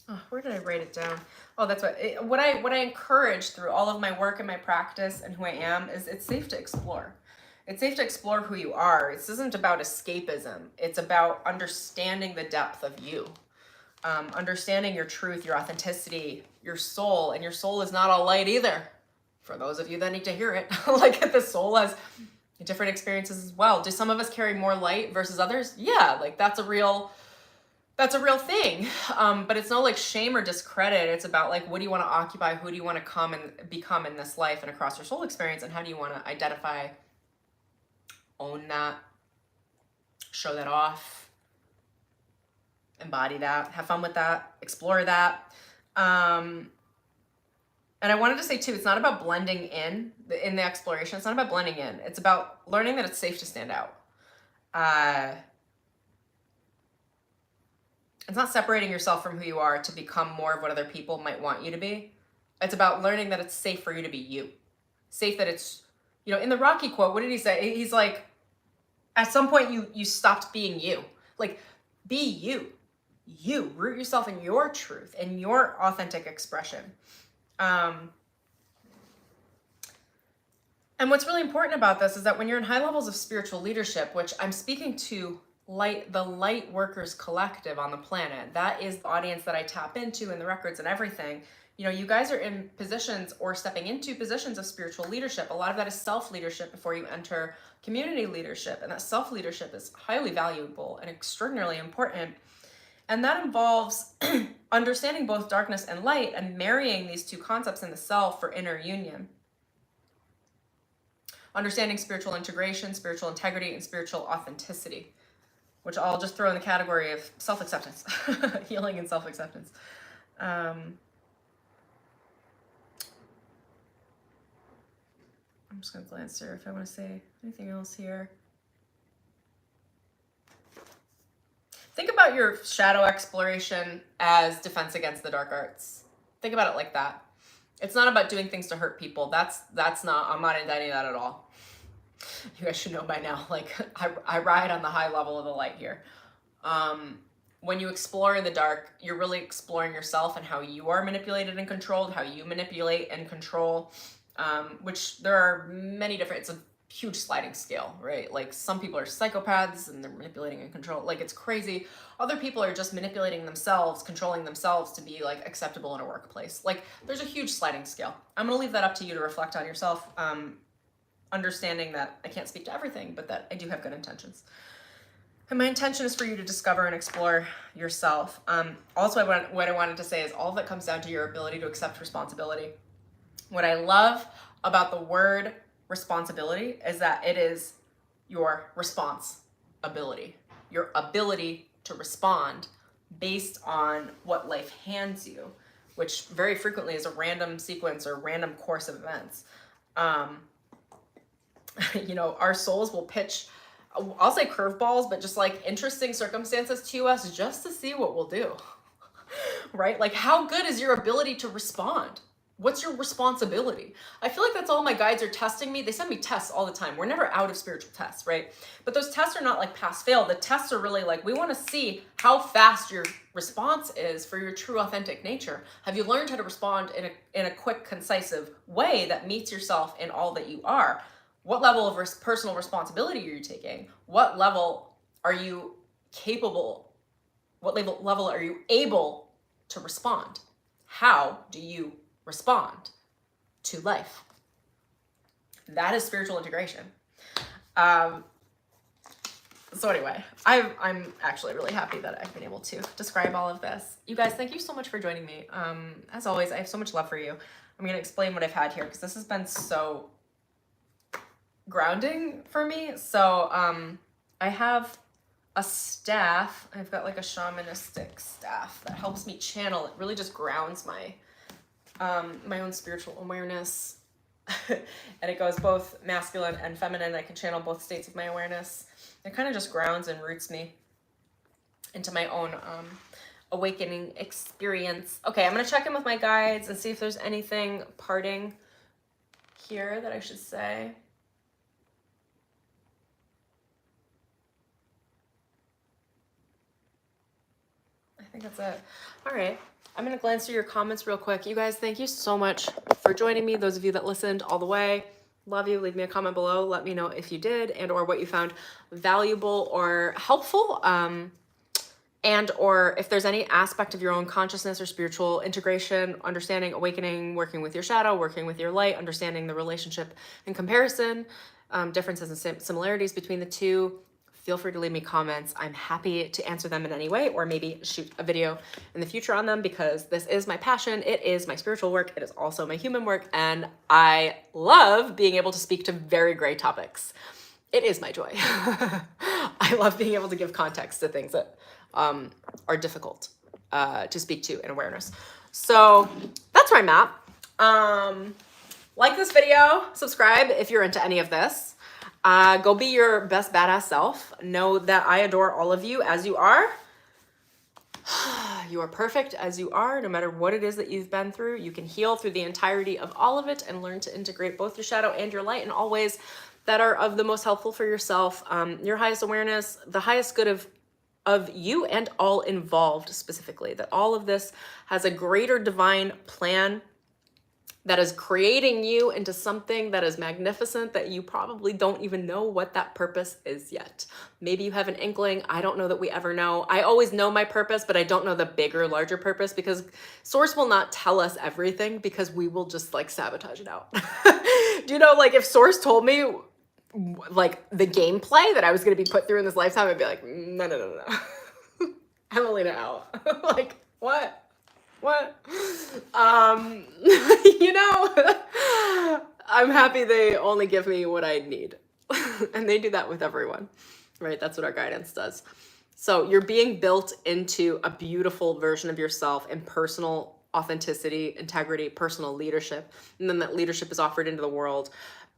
Oh, where did I write it down? Oh, that's what I encourage through all of my work and my practice and who I am is it's safe to explore. It's safe to explore who you are. This isn't about escapism. It's about understanding the depth of you. Understanding your truth, your authenticity, your soul. And your soul is not all light either. For those of you that need to hear it. Like, the soul has different experiences as well. Do some of us carry more light versus others? Yeah, like that's a real thing. But it's not like shame or discredit. It's about like, what do you want to occupy? Who do you want to come and become in this life and across your soul experience? And how do you want to identify, own that, show that off, embody that, have fun with that, explore that. And I wanted to say too, it's not about blending in the exploration. It's not about blending in. It's about learning that it's safe to stand out. It's not separating yourself from who you are to become more of what other people might want you to be. It's about learning that it's safe for you to be you. Safe that it's, you know, in the Rocky quote, what did he say? He's like, at some point you stopped being you. Like, be you. You. Root yourself in your truth and your authentic expression. And what's really important about this is that when you're in high levels of spiritual leadership, which I'm speaking to the light workers collective on the planet, that is the audience that I tap into in the records and everything. You know, you guys are in positions or stepping into positions of spiritual leadership. A lot of that is self-leadership before you enter community leadership. And that self-leadership is highly valuable and extraordinarily important. And that involves understanding both darkness and light and marrying these two concepts in the self for inner union. Understanding spiritual integration, spiritual integrity, and spiritual authenticity, which I'll just throw in the category of self-acceptance, healing and self-acceptance. I'm just going to glance through if I want to say anything else here. Think about your shadow exploration as defense against the dark arts. Think about it like that. It's not about doing things to hurt people. I'm not into any of that at all. You guys should know by now, like, I ride on the high level of the light here. When you explore in the dark, you're really exploring yourself and how you are manipulated and controlled, how you manipulate and control, which there are many different, it's a huge sliding scale, right? Like, some people are psychopaths and they're manipulating and control, like, it's crazy. Other people are just manipulating themselves, controlling themselves to be like acceptable in a workplace. Like, there's a huge sliding scale. I'm going to leave that up to you to reflect on yourself, understanding that I can't speak to everything, but that I do have good intentions. And my intention is for you to discover and explore yourself. Also, what I wanted to say is all of that comes down to your ability to accept responsibility. What I love about the word responsibility is that it is your response ability, your ability to respond based on what life hands you, which very frequently is a random sequence or random course of events. You know, our souls will pitch, I'll say curveballs, but just like interesting circumstances to us just to see what we'll do, right? Like, how good is your ability to respond? What's your responsibility? I feel like that's all my guides are testing me. They send me tests all the time. We're never out of spiritual tests, right? But those tests are not like pass fail. The tests are really like, we want to see how fast your response is for your true authentic nature. Have you learned how to respond in a quick, concise way that meets yourself in all that you are? What level of personal responsibility are you taking? What level are you capable? What level are you able to respond? How do you respond to life? That is spiritual integration. So anyway, I'm actually really happy that I've been able to describe all of this. You guys, thank you so much for joining me. As always, I have so much love for you. I'm going to explain what I've had here because this has been so grounding for me. So I have a staff. I've got like a shamanistic staff that helps me channel. It really just grounds my my own spiritual awareness. And it goes both masculine and feminine. I can channel both states of my awareness. It kind of just grounds and roots me into my own awakening experience. Okay, I'm going to check in with my guides and see if there's anything parting here that I should say. I think that's it. All right. I'm going to glance through your comments real quick. You guys, thank you so much for joining me. Those of you that listened all the way, love you. Leave me a comment below. Let me know if you did and or what you found valuable or helpful. And or if there's any aspect of your own consciousness or spiritual integration, understanding, awakening, working with your shadow, working with your light, understanding the relationship and comparison, differences and similarities between the two, feel free to leave me comments. I'm happy to answer them in any way or maybe shoot a video in the future on them because this is my passion. It is my spiritual work. It is also my human work. And I love being able to speak to very gray topics. It is my joy. I love being able to give context to things that are difficult to speak to in awareness. So that's where I'm at. Like this video, subscribe if you're into any of this. Go be your best badass self. Know that I adore all of you as you are. You are perfect as you are, no matter what it is that you've been through. You can heal through the entirety of all of it and learn to integrate both your shadow and your light in all ways that are of the most helpful for yourself, your highest awareness, the highest good of you and all involved specifically. That all of this has a greater divine plan that is creating you into something that is magnificent that you probably don't even know what that purpose is yet. Maybe you have an inkling. I don't know that we ever know. I always know my purpose, but I don't know the bigger, larger purpose because Source will not tell us everything because we will just like sabotage it out. Do you know, like if Source told me like the gameplay that I was going to be put through in this lifetime, I'd be like, no. Emelina out. Like, what? You know, I'm happy they only give me what I need. And they do that with everyone, right? That's what our guidance does. So you're being built into a beautiful version of yourself in personal authenticity, integrity, personal leadership. And then that leadership is offered into the world.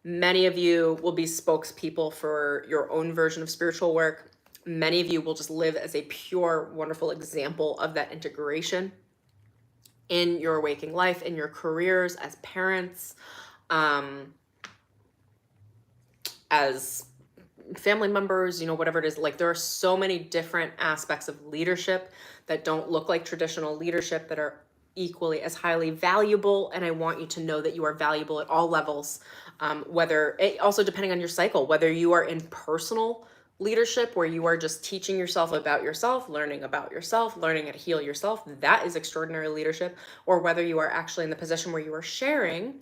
Many of you will be spokespeople for your own version of spiritual work. Many of you will just live as a pure, wonderful example of that integration in your waking life, in your careers, as parents, as family members, you know, whatever it is. Like there are so many different aspects of leadership that don't look like traditional leadership that are equally as highly valuable. And I want you to know that you are valuable at all levels, also depending on your cycle, whether you are in personal leadership where you are just teaching yourself about yourself, learning about yourself, learning how to heal yourself, that is extraordinary leadership, or whether you are actually in the position where you are sharing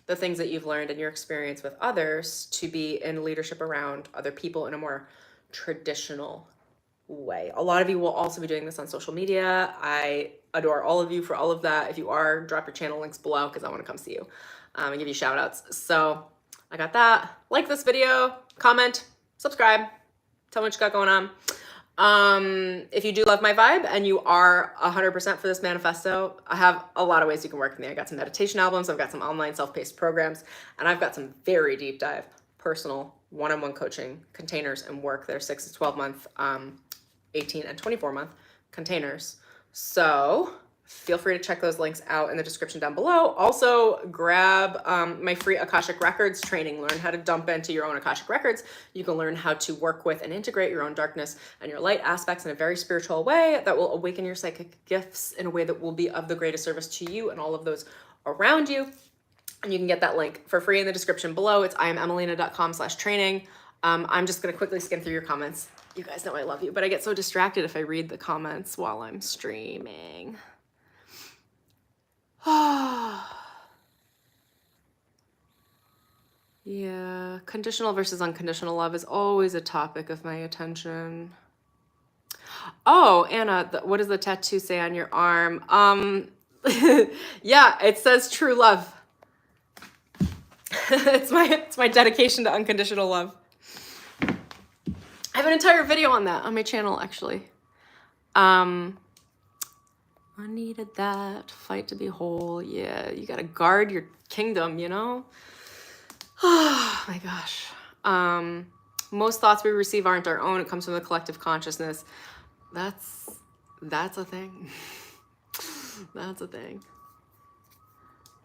the things that you've learned in your experience with others to be in leadership around other people in a more traditional way. A lot of you will also be doing this on social media. I adore all of you for all of that. If you are, drop your channel links below because I want to come see you and give you shout outs. So I got that. Like this video, comment, subscribe. Tell me what you got going on. If you do love my vibe and you are 100% for this manifesto, I have a lot of ways you can work with me. I got some meditation albums, I've got some online self-paced programs, and I've got some very deep dive personal one-on-one coaching containers and work. They're 6 to 12 month, 18 and 24 month containers. So feel free to check those links out in the description down below. Also, grab my free Akashic Records training. Learn how to dump into your own Akashic Records. You can learn how to work with and integrate your own darkness and your light aspects in a very spiritual way that will awaken your psychic gifts in a way that will be of the greatest service to you and all of those around you. And you can get that link for free in the description below. It's iamemelina.com/training. I'm just going to quickly skim through your comments. You guys know I love you, but I get so distracted if I read the comments while I'm streaming. Yeah, conditional versus unconditional love is always a topic of my attention. Oh, Anna, what does the tattoo say on your arm? Yeah, it says true love. It's my dedication to unconditional love. I have an entire video on that on my channel, actually. I needed that fight to be whole. Yeah, you gotta guard your kingdom, you know? Oh my gosh. Most thoughts we receive aren't our own. It comes from the collective consciousness. That's a thing. That's a thing.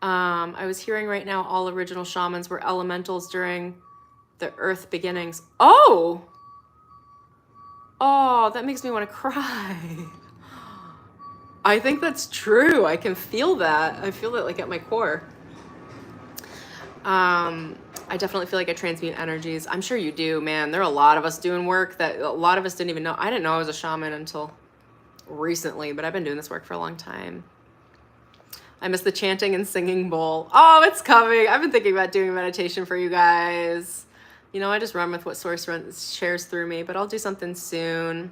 I was hearing right now all original shamans were elementals during the earth beginnings. Oh, that makes me want to cry. I think that's true. I can feel that. I feel it like at my core. I definitely feel like I transmute energies. I'm sure you do, man. There are a lot of us doing work that a lot of us didn't even know. I didn't know I was a shaman until recently, but I've been doing this work for a long time. I miss the chanting and singing bowl. Oh, it's coming. I've been thinking about doing meditation for you guys. You know, I just run with what Source shares through me, but I'll do something soon.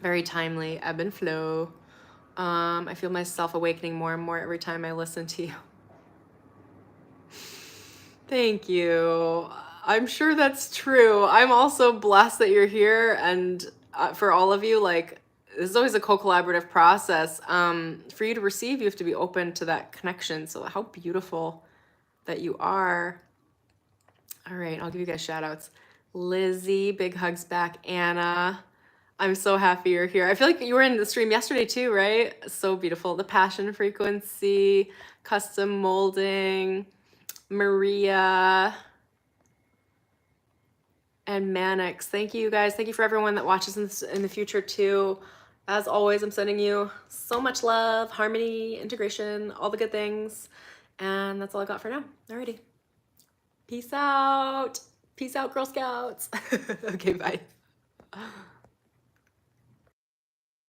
Very timely, ebb and flow. I feel myself awakening more and more every time I listen to you. Thank you. I'm sure that's true. I'm also blessed that you're here, and for all of you, like, this is always a co-collaborative process. For you to receive, you have to be open to that connection. So how beautiful that you are. All right, I'll give you guys shout outs. Lizzie, big hugs back. Anna, I'm so happy you're here. I feel like you were in the stream yesterday too, right? So beautiful. The passion frequency, custom molding, Maria, and Manix. Thank you guys. Thank you for everyone that watches in the future too. As always, I'm sending you so much love, harmony, integration, all the good things. And that's all I got for now. Alrighty. Peace out. Peace out, Girl Scouts. Okay, bye.